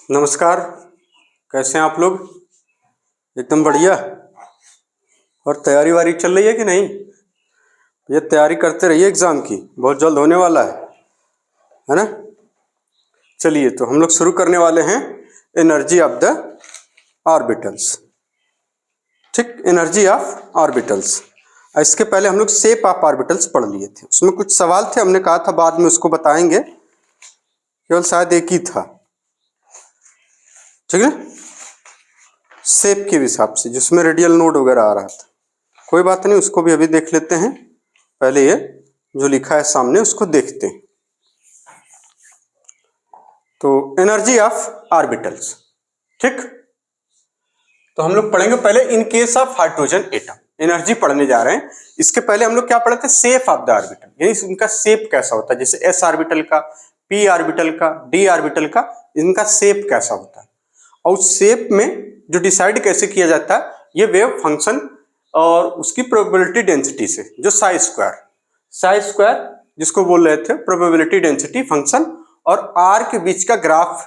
नमस्कार। कैसे हैं आप लोग? एकदम बढ़िया। और तैयारी वारी चल रही है कि नहीं? ये तैयारी करते रहिए, एग्ज़ाम की बहुत जल्द होने वाला है ना। चलिए तो हम लोग शुरू करने वाले हैं एनर्जी ऑफ द ऑर्बिटल्स। ठीक, एनर्जी ऑफ ऑर्बिटल्स। इसके पहले हम लोग शेप ऑफ ऑर्बिटल्स पढ़ लिए थे, उसमें कुछ सवाल थे, हमने कहा था बाद में उसको बताएंगे, केवल शायद एक ही था। ठीक है, शेप के हिसाब से जिसमें रेडियल नोड वगैरह आ रहा था। कोई बात नहीं, उसको भी अभी देख लेते हैं। पहले ये जो लिखा है सामने उसको देखते हैं। तो एनर्जी ऑफ ऑर्बिटल्स, ठीक। तो हम लोग पढ़ेंगे पहले इन case of hydrogen atom energy पढ़ने जा रहे हैं। इसके पहले हम लोग क्या पढ़े थे? शेप ऑफ द ऑर्बिटल, यानी इनका शेप कैसा होता है। जैसे एस ऑर्बिटल का, पी ऑर्बिटल का, डी ऑर्बिटल का, इनका शेप कैसा होता है। और उस शेप में जो डिसाइड कैसे किया जाता है, ये वेव फंक्शन और उसकी प्रोबेबिलिटी डेंसिटी से, जो साई स्क्वायर जिसको बोल रहे थे प्रोबेबिलिटी डेंसिटी फंक्शन, और आर के बीच का ग्राफ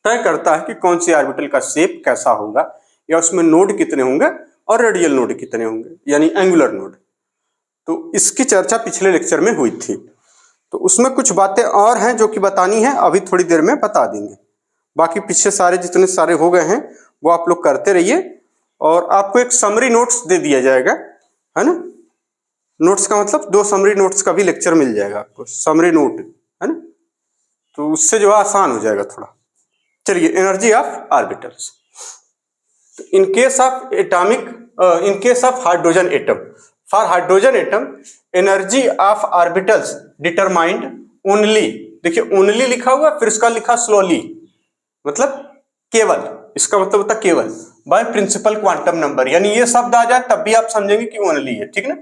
तय करता है कि कौन सी ऑर्बिटल का शेप कैसा होगा, या उसमें नोड कितने होंगे और रेडियल नोड कितने होंगे, यानी एंगुलर नोड। तो इसकी चर्चा पिछले लेक्चर में हुई थी। तो उसमें कुछ बातें और हैं जो कि बतानी है, अभी थोड़ी देर में बता देंगे। बाकी पीछे सारे जितने सारे हो गए हैं वो आप लोग करते रहिए। और आपको एक समरी नोट्स दे दिया जाएगा, है ना। नोट्स का मतलब 2 समरी नोट्स का भी लेक्चर मिल जाएगा आपको, समरी नोट, है ना। तो उससे जो है आसान हो जाएगा थोड़ा। चलिए, energy of orbitals. In case of in case of hydrogen atom, for hydrogen atom energy of orbitals determined only, देखिए ओनली लिखा हुआ, फिर उसका लिखा स्लोली, मतलब केवल, इसका मतलब होता केवल, बाय प्रिंसिपल क्वांटम नंबर, यानी ये शब्द आ जाए तब भी आप समझेंगे कि ओनली है, ठीक ना।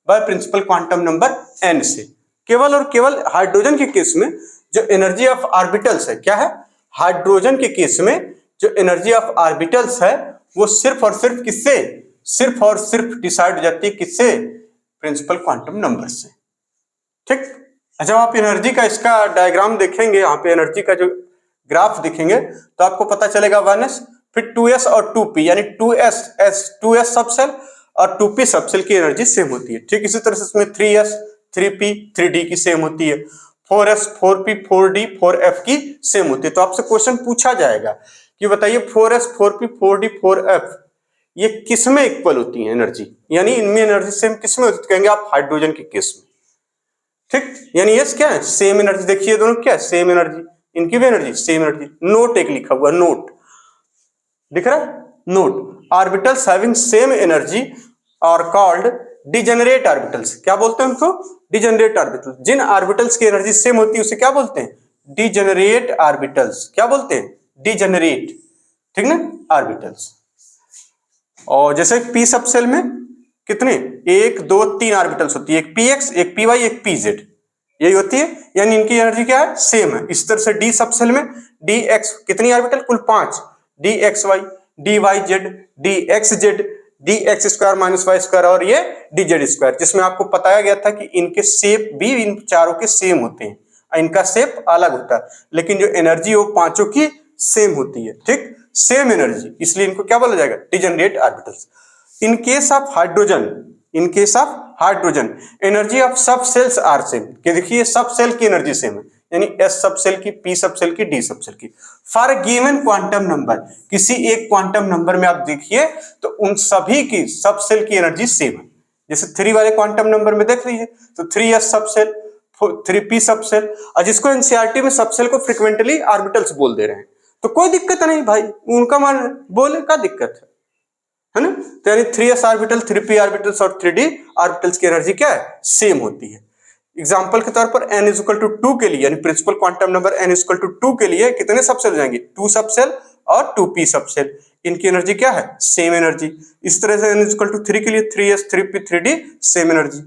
By principal quantum number n से, केवल और केवल हाइड्रोजन के केस में जो एनर्जी ऑफ ऑर्बिटल्स है, क्या है, हाइड्रोजन के केस में जो एनर्जी ऑफ ऑर्बिटल्स है वो सिर्फ और सिर्फ किससे, सिर्फ और सिर्फ डिसाइड हो जाती है किससे, प्रिंसिपल क्वांटम नंबर से, ठीक। जब आप एनर्जी का इसका डायग्राम देखेंगे, यहाँ पे एनर्जी का जो ग्राफ दिखेंगे तो आपको पता चलेगा 1s, फिर 2s और 2p, यानी 2s सब सेल और 2p सब सेल की एनर्जी सेम होती है। ठीक इसी तरह से इसमें 3s 3p 3d की सेम होती है, 4s 4p 4d 4f की सेम होती है। तो आपसे क्वेश्चन पूछा जाएगा कि बताइए 4s 4p 4d 4f ये किसमें इक्वल होती है एनर्जी, यानी इनमें एनर्जी सेम किसमें होती है? कहेंगे आप हाइड्रोजन के केस में, ठीक। यानी यस क्या है, सेम एनर्जी। देखिए दोनों क्या है, सेम एनर्जी, इनकी भी एनर्जी सेम एनर्जी। नोट एक लिखा हुआ, नोट दिख रहा है, note. Orbitals having same energy are called degenerate orbitals. क्या बोलते हैं उनको? Degenerate orbital. जिन ऑर्बिटल्स की एनर्जी सेम होती है उसे क्या बोलते हैं? Degenerate orbitals. क्या बोलते हैं? डिजेनरेट, ठीक ना, ऑर्बिटल्स। और जैसे पी सब सेल में कितने, 1 2 3 ऑर्बिटल्स होती है, एक पी एक्स, एक पी वाई, एक पी जेड, यही होती है, यानी इनकी एनर्जी क्या है, सेम है। इस तरह से डी सब सेल में डी एक्स कितनी ऑर्बिटल, कुल 5, d x y, d y z, d x z, d x square minus y square, और ये डी जेड स्क्वायर, जिसमें आपको बताया गया था कि इनके शेप भी इन चारों के सेम होते हैं, इनका शेप अलग होता है, लेकिन जो एनर्जी वो पांचों की सेम होती है, ठीक, सेम एनर्जी, इसलिए इनको क्या बोला जाएगा, degenerate orbitals. In case of hydrogen, in case of hydrogen energy of सब सेल्स आर सेम, कि देखिए सब सेल की एनर्जी सेम है, यानी एस सब सेल की, पी सब सेल की, डी सब सेल की, फॉर गिवन क्वांटम नंबर, किसी एक क्वांटम नंबर में आप देखिए तो उन सभी की सब सेल की एनर्जी सेम है। जैसे 3 वाले क्वांटम नंबर में देख लीजिए तो 3s सब सेल, 3p सब सेल, और जिसको एनसीईआरटी में सब सेल को फ्रिक्वेंटली ऑर्बिटल्स बोल दे रहे हैं, तो कोई दिक्कत नहीं भाई, उनका मान बोले, क्या दिक्कत है ना। तो यानी 3s ऑर्बिटल, 3p ऑर्बिटल्स और 3d ऑर्बिटल्स की एनर्जी क्या है, सेम होती है। एग्जांपल के तौर पर n इज इक्वल टू 2 के लिए, यानी principal quantum number n is equal to 2 के लिए कितने सब सेल जाएंगे, 2 सब सेल और 2p सब सेल, इनकी एनर्जी क्या है, सेम एनर्जी। इस तरह से n इज इक्वल टू 3 के लिए 3s 3p 3d same energy.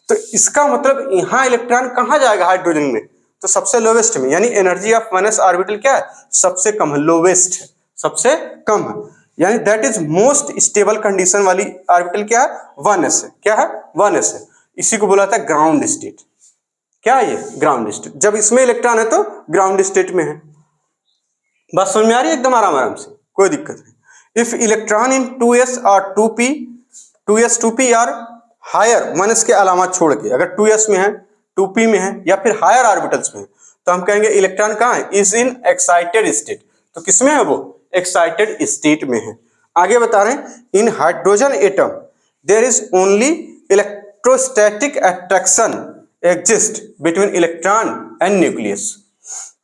तो इसका मतलब यहां इलेक्ट्रॉन कहां जाएगा हाइड्रोजन में, तो सबसे लोवेस्ट में, यानी एनर्जी ऑफ 1s ऑर्बिटल क्या है, सबसे कम है, लोवेस्ट है, सबसे कम है, यानी that is most stable condition वाली ऑर्बिटल क्या है, 1s है। क्या है, 1s है। इसी को बोला था ग्राउंड स्टेट। क्या है ये, ग्राउंड स्टेट। जब इसमें इलेक्ट्रॉन है तो ग्राउंड स्टेट में है। बात समझ में आ रही है एकदम आराम आराम से, कोई दिक्कत नहीं। इफ इलेक्ट्रॉन इन 2s और 2s 2p और हायर 1s के अलावा छोड़ के, अगर 2s में है 2p में है या फिर हायर ऑर्बिटल्स में है, तो हम कहेंगे इलेक्ट्रॉन कहाँ है, इज इन एक्साइटेड स्टेट। तो किसमें है वो, एक्साइटेड स्टेट में है। आगे बता रहे हैं in hydrogen atom there is only electrostatic attraction exist between electron and nucleus.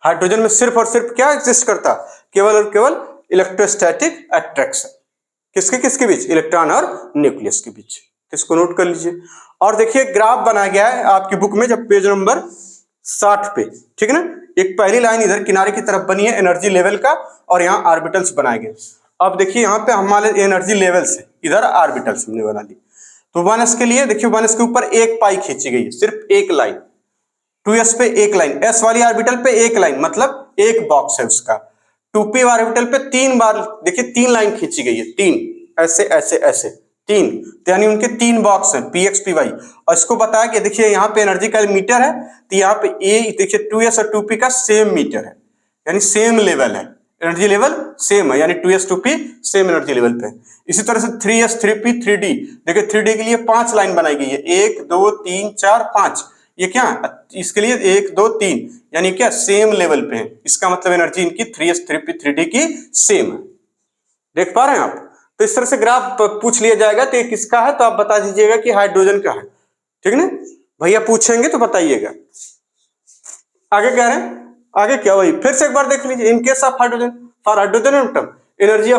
Hydrogen में सिर्फ और सिर्फ क्या एग्जिस्ट करता, केवल और केवल इलेक्ट्रोस्टैटिक अट्रैक्शन। किसके किसके बीच, इलेक्ट्रॉन और न्यूक्लियस के बीच। इसको नोट कर लीजिए। और देखिए ग्राफ बनाया गया है आपकी बुक में, जब पेज नंबर 60 पे, ठीक है ना। एक पहली लाइन इधर किनारे की तरफ बनी है एनर्जी लेवल का, और यहाँ ऑर्बिटल्स बनाए गए। अब देखिए यहाँ पे हमारे एनर्जी लेवल्स है, इधर ऑर्बिटल्स हमने बना ली। तो 1s के लिए देखिए 1s के ऊपर एक पाई खींची गई है, सिर्फ एक लाइन। 2s पे एक लाइन, s वाली ऑर्बिटल पे एक लाइन, मतलब एक बॉक्स है उसका। 2p ऑर्बिटल पे 3 बार देखिए 3 लाइन खींची गई है, 3 ऐसे ऐसे ऐसे 3, तो यानी उनके 3 बॉक्स हैं px py। और इसको बताया कि देखिए यहाँ पे एनर्जी का मीटर है, तो यहाँ पे ए देखिए 2s और 2p का सेम मीटर है, यानी सेम लेवल है, एनर्जी लेवल सेम है, यानी 2s 2p same energy level पे है। इसी तरह से 3s 3p 3d, देखिए 3d के लिए 5 लाइन बनाई गई है, 1 2 3 4 5। ये क्या है, इसके लिए 1 2 3, यानी क्या सेम लेवल पे है। इसका मतलब एनर्जी इनकी 3s 3p 3d की सेम है। देख पा रहे हैं आप। तो इस तरह से ग्राफ पूछ लिया जाएगा, तो ये किसका है, तो आप बता दीजिएगा कि हाइड्रोजन का है, ठीक है ना। भैया पूछेंगे तो बताइएगा। आगे कह रहे हैं, आगे क्या, वही फिर से एक बार देख लीजिए। In case of hydrogen, for hydrogen atom energy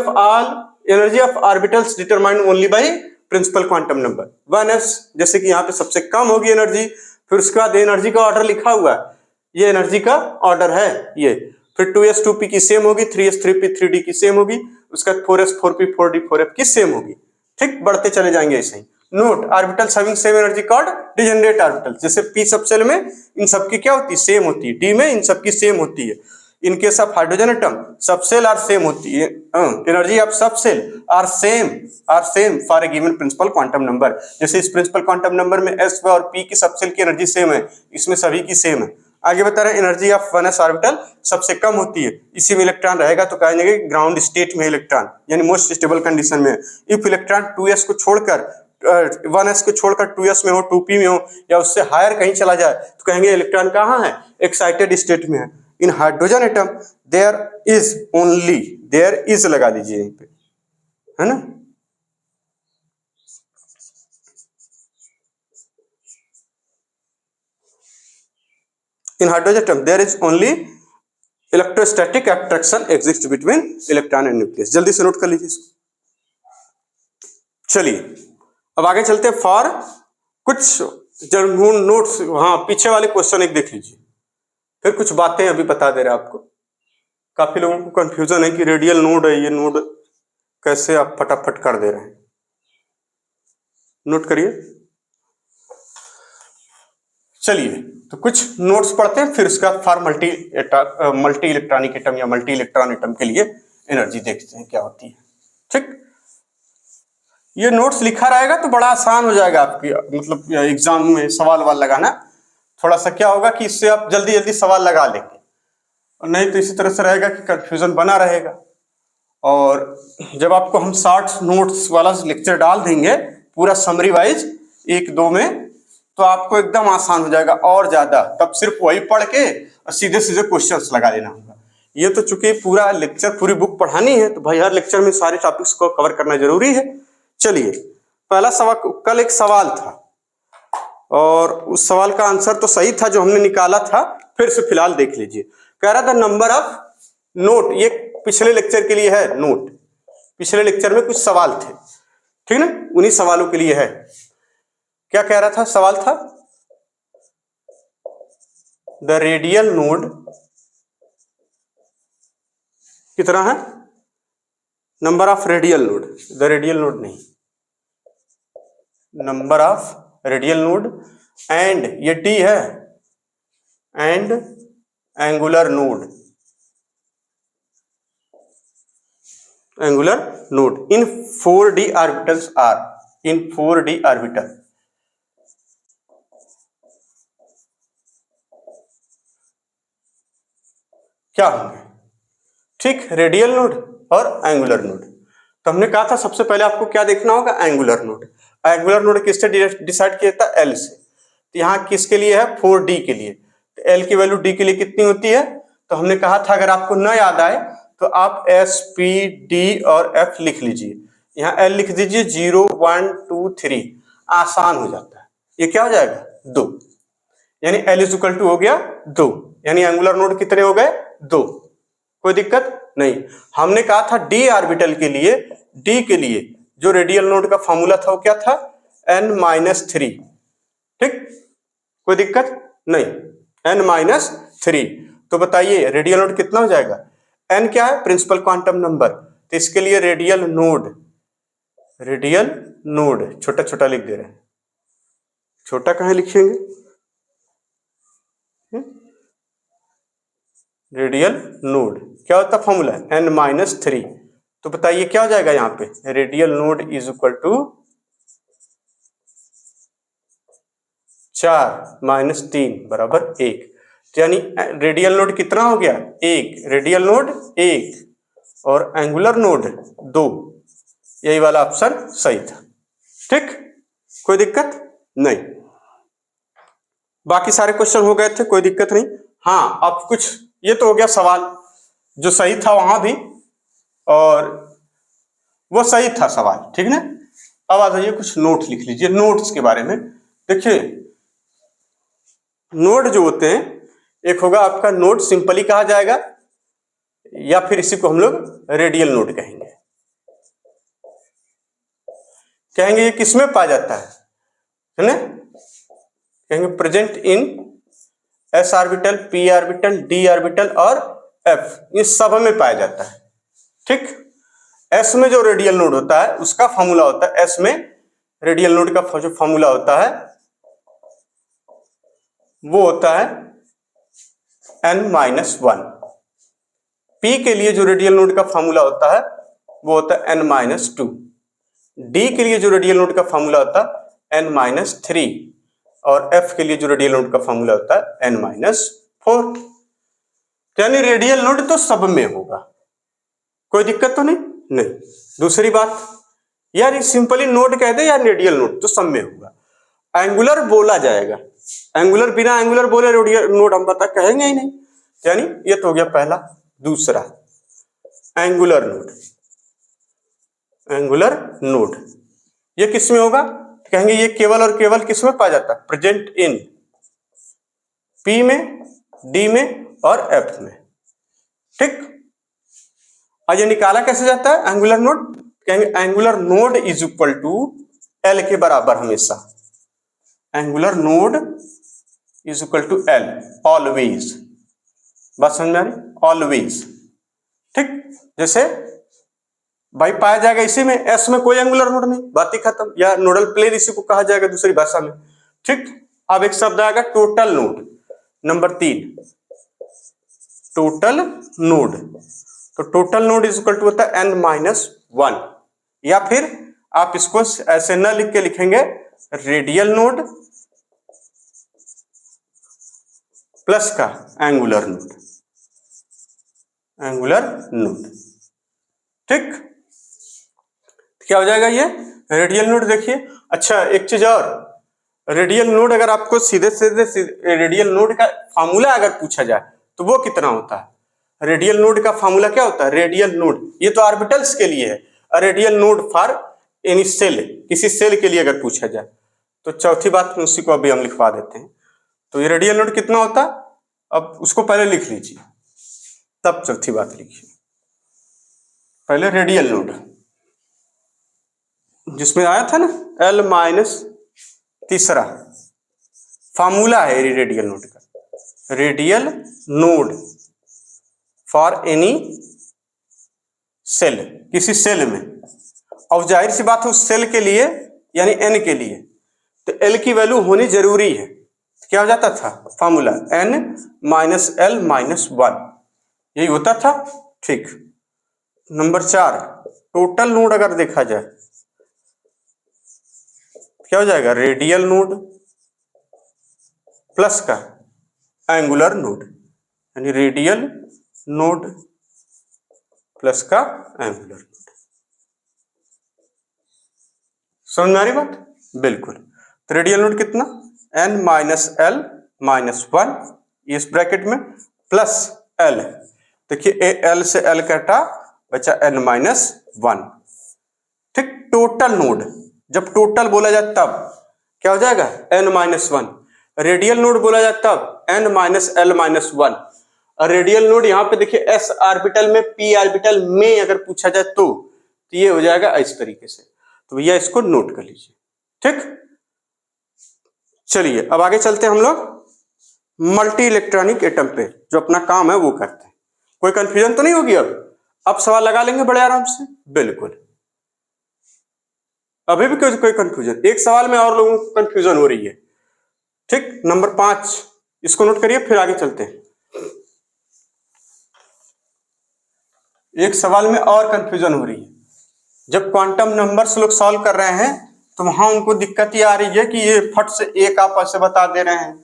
of orbitals determined only by principal quantum number 1s। जैसे कि यहाँ पे सबसे कम होगी एनर्जी, फिर उसके बाद एनर्जी का ऑर्डर लिखा हुआ है, ये एनर्जी का ऑर्डर है ये। फिर 2s 2p की सेम होगी, 3s 3p 3d की सेम होगी, उसके बाद 4s 4p 4d 4f की सेम होगी। ठीक, बढ़ते चले जाएंगे ऐसे ही। Note orbitals having same energy called degenerate orbitals. जैसे p सबसेल में इन सबकी क्या होती है, सेम होती है, d में इन सबकी सेम होती है। In case of hydrogen atom subshell are same होती है, energy of subshell are same for a given principal quantum number. जैसे इस प्रिंसिपल क्वांटम नंबर में s और p की सबसेल की एनर्जी सेम है, इसमें सभी की सेम है। आगे बता रहे हैं एनर्जी ऑफ 1s ऑर्बिटल सबसे कम होती है, इसी में इलेक्ट्रॉन रहेगा, तो कहेंगे ग्राउंड स्टेट में इलेक्ट्रॉन, यानी मोस्ट स्टेबल कंडीशन में। इफ इलेक्ट्रॉन 2s को छोड़कर 1s को छोड़कर 2s में हो 2p में हो या उससे हायर कहीं चला जाए, तो कहेंगे इलेक्ट्रॉन कहाँ है, एक्साइटेड स्टेट में है। In hydrogen atom there is लगा दीजिए यहीं पे, है ना। In hydrogen atom there is only electrostatic attraction exist between electron and nucleus. जल्दी से नोट कर लीजिए इसको। चलिए अब आगे चलते हैं। फॉर कुछ नोट्स, हाँ पीछे वाले क्वेश्चन एक देख लीजिए, फिर कुछ बातें अभी बता दे रहे हैं आपको। काफी लोगों को कंफ्यूजन है कि रेडियल नोड है, ये नोड कैसे आप फटाफट कर दे रहे हैं। नोट करिए। चलिए तो कुछ नोट्स पढ़ते हैं, फिर उसका फॉर मल्टी इलेक्ट्रॉनिक एटम या मल्टी इलेक्ट्रॉन एटम के लिए एनर्जी देखते हैं क्या होती है। ठीक, ये नोट्स लिखा रहेगा तो बड़ा आसान हो जाएगा आपकी, मतलब एग्जाम में सवाल वाल लगाना। थोड़ा सा क्या होगा कि इससे आप जल्दी जल्दी सवाल लगा लेंगे, और नहीं तो इसी तरह से रहेगा कि कंफ्यूजन बना रहेगा। और जब आपको हम 60 नोट्स वाला लेक्चर डाल देंगे पूरा समरी वाइज 1-2 में, तो आपको एकदम आसान हो जाएगा और ज्यादा। तब सिर्फ वही पढ़ के और सीधे सीधे क्वेश्चंस लगा लेना होगा। ये तो चूंकि पूरा लेक्चर पूरी बुक पढ़ानी है, तो भाई हर लेक्चर में सारे टॉपिक्स को कवर करना जरूरी है। चलिए पहला सवाल, कल एक सवाल था और उस सवाल का आंसर तो सही था जो हमने निकाला था, फिर से फिलहाल देख लीजिए। कह रहा था नंबर ऑफ नोट, ये पिछले लेक्चर के लिए है नोट, पिछले लेक्चर में कुछ सवाल थे, ठीक ना, उन्हीं सवालों के लिए है। क्या कह रहा था, सवाल था द रेडियल नोड कितना है, number of radial node, the radial node नहीं, number of radial node and ये टी है, and angular node, angular node in 4d orbitals are, in 4d orbital क्या होंगे। ठीक, रेडियल नोड और एंगुलर नोड। तो हमने कहा था सबसे पहले आपको क्या देखना होगा, एंगुलर नोड। एंगुलर नोड किससे डिसाइड किया था, एल से। तो यहाँ किसके लिए है, 4D के लिए। तो एल की वैल्यू डी के लिए कितनी होती है, तो हमने कहा था अगर आपको न याद आए तो आप एस, पी, डी और एफ लिख लीजिए। यहाँ एल लिख दीजिए 0, 1, 2, 3, आसान हो जाता है। ये क्या हो जाएगा, 2, यानी एल इज इक्वल टू हो गया 2, यानी एंगुलर नोड कितने हो गए, 2। कोई दिक्कत नहीं। हमने कहा था डी ऑर्बिटल के लिए, डी के लिए जो रेडियल नोड का फॉर्मूला था वो क्या था, n-3। ठीक, कोई दिक्कत नहीं, n-3। तो बताइए रेडियल नोड कितना हो जाएगा, n क्या है, प्रिंसिपल क्वांटम नंबर। तो इसके लिए रेडियल नोड, रेडियल नोड छोटा छोटा लिख दे रहे हैं, छोटा कहां लिखेंगे, रेडियल नोड क्या होता फॉर्मूला, n-3। तो बताइए क्या हो जाएगा यहाँ पे, radial node is equal to 4 - 3 बराबर 1। यानी रेडियल नोड कितना हो गया, 1, रेडियल नोड 1 और एंगुलर नोड 2। यही वाला ऑप्शन सही था। ठीक, कोई दिक्कत नहीं, बाकी सारे क्वेश्चन हो गए थे, कोई दिक्कत नहीं। हाँ, अब कुछ ये तो हो गया सवाल जो सही था वहां भी, और वो सही था सवाल, ठीक ना। अब आ जाइए कुछ नोट लिख लीजिए, नोट्स के बारे में। देखिए नोड जो होते हैं, एक होगा आपका नोड सिंपली कहा जाएगा, या फिर इसी को हम लोग रेडियल नोड कहेंगे। ये किसमें पाया जाता है ना, कहेंगे present in s orbital, p orbital, d orbital और f, ये सब में पाया जाता है। ठीक, s में जो रेडियल नोड होता है उसका फॉर्मूला होता है, s में रेडियल नोड का जो फॉर्मूला होता है वो होता है n-1। p के लिए जो रेडियल नोड का फॉर्मूला होता है वो होता है n-2। d के लिए जो रेडियल नोड का फॉर्मूला होता है n-3 और f के लिए जो रेडियल नोड का फॉर्मूला होता है n-4। यानी रेडियल नोड तो सब में होगा, कोई दिक्कत तो नहीं। दूसरी बात, यार सिंपली नोड कह दे या रेडियल नोड तो सब में होगा। एंगुलर बोला जाएगा, एंगुलर बिना एंगुलर बोले रेडियल नोड हम बता कहेंगे ही नहीं, यानी ये तो हो गया पहला। दूसरा, एंगुलर नोड, एंगुलर नोड ये किस में होगा, कहेंगे ये केवल और केवल किस में पाया जाता है, प्रेजेंट इन p में, d में और f में। ठीक, और ये निकाला कैसे जाता है एंगुलर नोड, कहेंगे angular node is equal to l के बराबर हमेशा, angular node is equal to l always. बात समझ में आ रही, ऑलवेज। ठीक, जैसे भाई पाया जाएगा इसी में, s में कोई एंगुलर नोड नहीं, बात ही खत्म, या नोडल प्लेन इसी को कहा जाएगा दूसरी भाषा में। ठीक, अब एक शब्द आएगा total node, number 3, total node. तो total node is equal to होता है n-1, या फिर आप इसको ऐसे न लिख के लिखेंगे रेडियल नोड प्लस का एंगुलर नोड, एंगुलर नोड। ठीक, क्या हो जाएगा ये रेडियल नोड। देखिए अच्छा एक चीज और, रेडियल नोड अगर आपको सीधे सीधे रेडियल नोड का फार्मूला अगर पूछा जाए तो वो कितना होता है, रेडियल नोड का फार्मूला क्या होता है, रेडियल नोड ये तो ऑर्बिटल्स के लिए है, radial node for any shell, किसी सेल के लिए अगर पूछा जाए तो चौथी बात उसी को अभी हम लिखवा देते हैं। तो ये रेडियल नोड कितना होता, अब उसको पहले लिख लीजिए तब चौथी बात लिखिए। पहले रेडियल नोड जिसमें आया था ना l - तीसरा फार्मूला है रेडियल नोड का, radial node for any shell, किसी सेल में। और जाहिर सी बात है उस सेल के लिए यानी n के लिए तो l की वैल्यू होनी जरूरी है। क्या हो जाता था फार्मूला n-l-1, यही होता था। ठीक, नंबर 4, टोटल नोड अगर देखा जाए क्या हो जाएगा, रेडियल नोड प्लस का एंगुलर नोड, यानी रेडियल नोड प्लस का एंगुलर नोड। समझ में आ रही बात? बिल्कुल। तो रेडियल नोड कितना, n माइनस एल माइनस 1 इस ब्रैकेट में प्लस l, देखिए एल से एल कटा बचा n माइनस 1। ठीक, टोटल नोड जब टोटल बोला जाए तब क्या हो जाएगा n माइनस 1, रेडियल नोड बोला जाए तब n माइनस एल माइनस 1। और रेडियल नोड यहाँ पे देखिए s ऑर्बिटल में p ऑर्बिटल में अगर पूछा जाए तो ये हो जाएगा इस तरीके से। तो भैया इसको नोट कर लीजिए। ठीक, चलिए अब आगे चलते हैं हम लोग मल्टी इलेक्ट्रॉनिक एटम पे, जो अपना काम है वो करते हैं। कोई कंफ्यूजन तो नहीं होगी? अब सवाल लगा लेंगे बड़े आराम से। बिल्कुल, अभी भी कोई कंफ्यूजन? एक सवाल में और लोगों को कंफ्यूजन हो रही है। ठीक, नंबर 5 इसको नोट करिए, फिर आगे चलते हैं। एक सवाल में और कंफ्यूजन हो रही है, जब क्वांटम नंबर्स लोग सॉल्व कर रहे हैं तो वहां उनको दिक्कत ये आ रही है कि ये फट से एक आप ऐसे बता दे रहे हैं,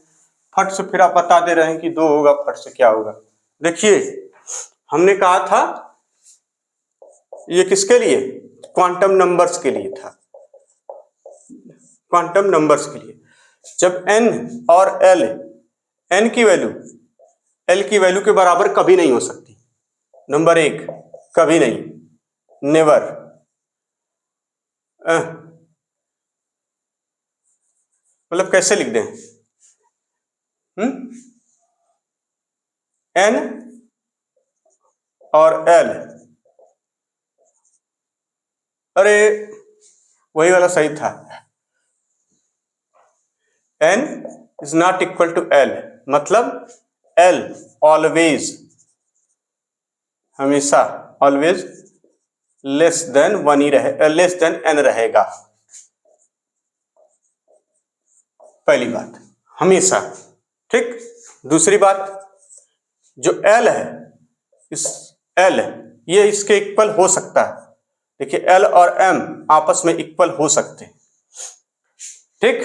फट से फिर आप बता दे रहे हैं कि 2 होगा, फट से क्या होगा। देखिए हमने कहा था ये किसके लिए, क्वांटम नंबर्स के लिए था, क्वांटम नंबर्स के लिए। जब n और l, n की वैल्यू l की वैल्यू के बराबर कभी नहीं हो सकती। नंबर 1 कभी नहीं, नेवर। मतलब कैसे लिख दें, n और l, अरे वही वाला सही था, n is not equal to l, मतलब l ऑलवेज, हमेशा ऑलवेज लेस देन 1 ही रहे, लेस देन n रहेगा। पहली बात हमेशा। ठीक, दूसरी बात जो l है, इस l ये इसके इक्वल हो सकता है। देखिए l और m आपस में इक्वल हो सकते हैं। ठीक,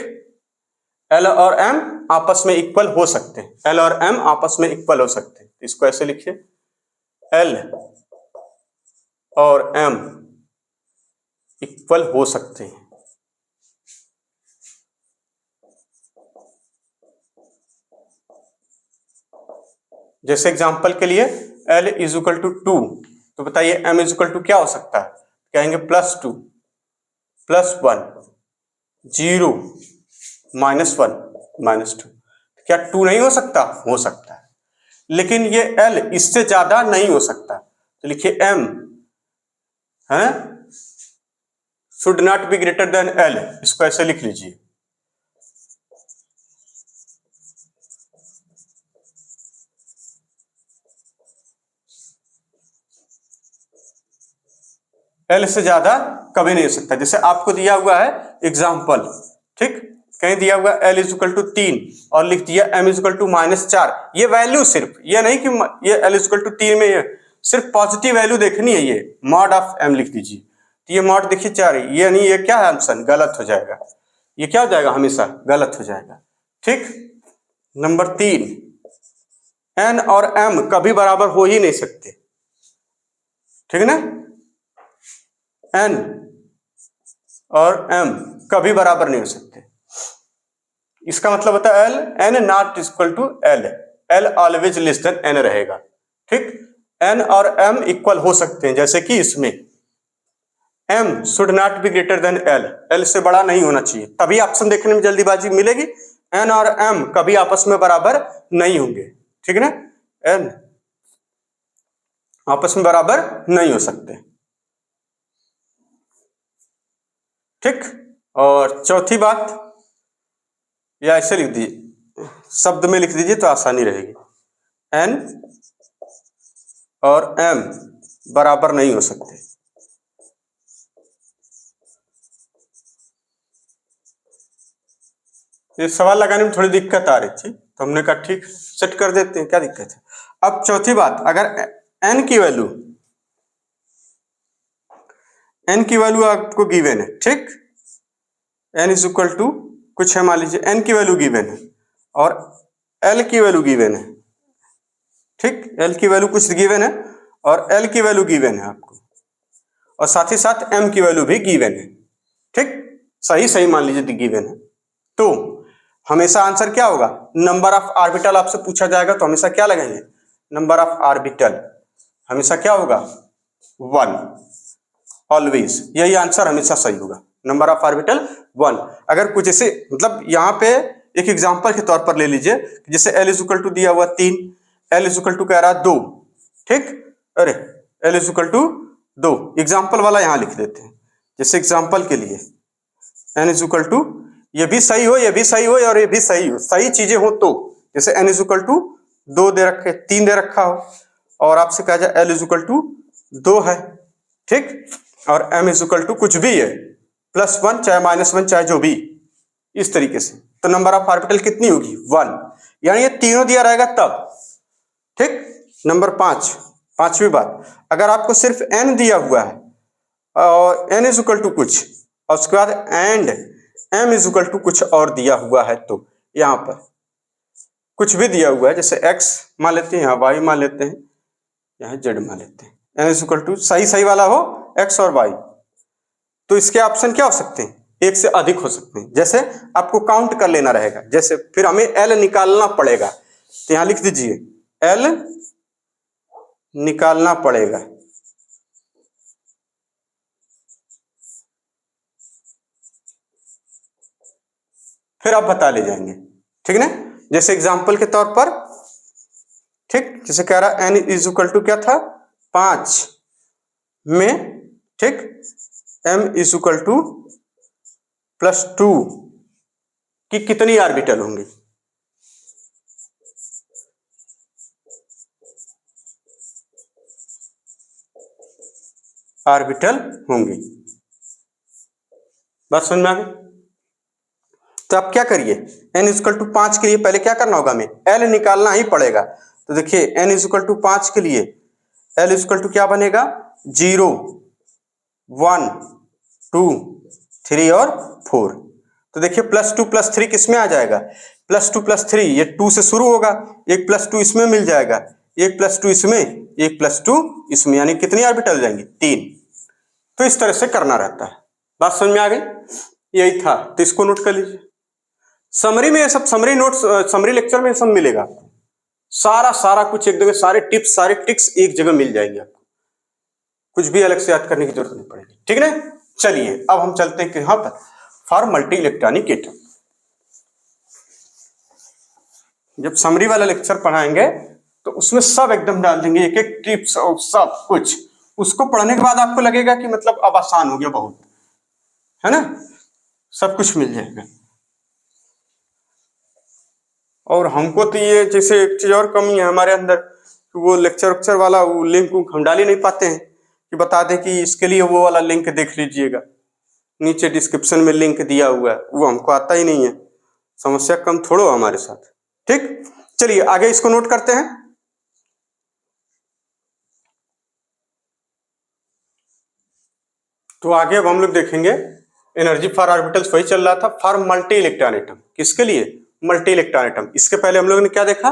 l और m आपस में इक्वल हो सकते हैं, l और m आपस में इक्वल हो सकते हैं। इसको ऐसे लिखिए, l और m इक्वल हो सकते हैं। जैसे एग्जांपल के लिए l इज इक्वल टू 2, तो बताइए m इज इक्वल टू क्या हो सकता है? कहेंगे +2 +1 0 -1 -2। क्या 2 नहीं हो सकता? हो सकता है, लेकिन ये l इससे ज्यादा नहीं हो सकता। तो लिखिए m है should not be greater than l, इसको ऐसे लिख लीजिए। l से ज्यादा कभी नहीं हो सकता। जैसे आपको दिया हुआ है एग्जाम्पल, ठीक, कहीं दिया हुआ l इज इक्वल टू 3 और लिख दिया m इज इक्वल टू -4। ये वैल्यू सिर्फ ये नहीं कि ये l इज इक्वल टू 3 में, ये सिर्फ पॉजिटिव वैल्यू देखनी है, ये मॉड ऑफ m लिख दीजिए। तो ये मॉड देखिए 4 है, ये नहीं, ये क्या है आंसर? गलत हो जाएगा। ये क्या हो जाएगा? हमेशा गलत हो जाएगा। ठीक, नंबर 3 n और m कभी बराबर हो ही नहीं सकते। ठीक है ना, n और m कभी बराबर नहीं हो सकते। इसका मतलब होता है l n not equal to l, l always less than n रहेगा। ठीक, n और m इक्वल हो सकते हैं, जैसे कि इसमें m should not be greater than l, l से बड़ा नहीं होना चाहिए, तभी ऑप्शन देखने में जल्दीबाजी मिलेगी। n और m कभी आपस में बराबर नहीं होंगे। ठीक है ना, n आपस में बराबर नहीं हो सकते। ठीक, और चौथी बात, या ऐसे लिख दीजिए, शब्द में लिख दीजिए तो आसानी रहेगी, n और m बराबर नहीं हो सकते। ये सवाल लगाने में थोड़ी दिक्कत आ रही थी, तो हमने कहा ठीक सेट कर देते हैं, क्या दिक्कत है। अब चौथी बात, अगर n की वैल्यू आपको गिवन है, ठीक, n इज इक्वल टू कुछ है, मान लीजिए n की वैल्यू गिवन है और l की वैल्यू गिवन है। ठीक, l की वैल्यू कुछ गिवन है और L की वैल्यू गिवन है आपको, और साथ ही साथ M की वैल्यू भी गिवन है। ठीक, सही सही मान लीजिए गिवन है। तो हमेशा आंसर क्या होगा, नंबर ऑफ ऑर्बिटल आपसे पूछा जाएगा तो हमेशा क्या लगाएंगे, नंबर ऑफ ऑर्बिटल हमेशा क्या होगा 1, ऑलवेज, यही आंसर हमेशा सही होगा, नंबर ऑफ ऑर्बिटल 1। अगर कुछ ऐसे मतलब यहाँ पे एक एग्जांपल के तौर पर ले लीजिए, जैसे L इज इक्वल टू दिया हुआ 3, L इज इक्वल टू कह रहा 2, ठीक, अरे L is equal to 2, example वाला यहाँ लिख देते हैं, जैसे एग्जाम्पल के लिए N इज इक्वल टू, ये भी सही हो, ये भी सही हो और ये भी सही हो, सही चीजें हो तो, जैसे N इज इक्वल टू 2 दे रखे, 3 दे रखा हो, और आपसे कहा जाए L इज इक्वल टू 2 है, ठीक, और M इज इक्वल टू कुछ भी है, +1 चाहे -1 चाहे जो भी, इस तरीके से, तो नंबर ऑफ ऑर्बिटल कितनी होगी 1, यानी ये तीनों दिया रहेगा तब। ठीक, नंबर 5, पांचवी बात, अगर आपको सिर्फ n दिया हुआ है और n इज इक्वल टू कुछ, और उसके बाद and m is equal to कुछ और दिया हुआ है, तो यहाँ पर कुछ भी दिया हुआ है, जैसे x मान लेते हैं, यहाँ y मान लेते हैं, यहाँ z मान लेते हैं, n इज इक्वल टू सही सही वाला हो x और y, तो इसके ऑप्शन क्या हो सकते हैं, एक से अधिक हो सकते हैं, जैसे आपको काउंट कर लेना रहेगा, जैसे फिर हमें L निकालना पड़ेगा, तो यहाँ लिख दीजिए L निकालना पड़ेगा, फिर आप बता ले जाएंगे, ठीक ना, जैसे एग्जांपल के तौर पर, ठीक, जैसे कह रहा n इज इक्वल टू क्या था 5 में, ठीक, m इज इक्वल टू +2 की कितनी ऑर्बिटल होंगी, ऑर्बिटल होंगी, बात समझ में आ गई। तो आप क्या करिए, n इज इक्वल टू 5 के लिए पहले क्या करना होगा, हमें L निकालना ही पड़ेगा, तो देखिए n इज इक्वल टू 5 के लिए L इज इक्वल टू क्या बनेगा 0, 1, 2, 3 और 4, तो देखिए +2 +3 किस में आ जाएगा, +2 +3 ये 2 से शुरू होगा, एक +2 इसमें मिल जाएगा, एक +2 इसमें, एक +2 इसमें, यानी कितनी ऑर्बिटल जाएंगी 3। तो इस तरह से करना रहता है, बात समझ में आ गई, यही था, तो इसको नोट कर लीजिए। समरी में सब, समरी नोट्स, समरी लेक्चर में सब मिलेगा आपको, सारा कुछ एक जगह, सारे टिप्स सारे ट्रिक्स एक जगह मिल जाएंगे आपको, कुछ भी अलग से याद करने की जरूरत नहीं पड़ेगी, ठीक है ना। चलिए अब हम चलते हैं यहाँ पर फॉर मल्टी इलेक्ट्रॉनिक एटम। जब समरी वाला लेक्चर पढ़ाएंगे तो उसमें सब एकदम डाल देंगे, एक एक टिप्स और सब कुछ, उसको पढ़ने के बाद आपको लगेगा कि मतलब अब आसान हो गया बहुत, है ना, सब कुछ मिल जाएगा। और हमको तो ये जैसे एक चीज और कमी है हमारे अंदर, वो लेक्चर वाला वो लिंक हम डाल ही नहीं पाते हैं कि बता दें कि इसके लिए वो वाला लिंक देख लीजिएगा, नीचे डिस्क्रिप्शन में लिंक दिया हुआ है, वो हमको आता ही नहीं है, समस्या कम थोड़ो हमारे साथ। ठीक, चलिए आगे इसको नोट करते हैं। तो आगे अब हम लोग देखेंगे एनर्जी फॉर ऑर्बिटल्स, वही चल रहा था फॉर मल्टी इलेक्ट्रॉन एटम, किसके लिए, मल्टी इलेक्ट्रॉन एटम। इसके पहले हम लोगों ने क्या देखा,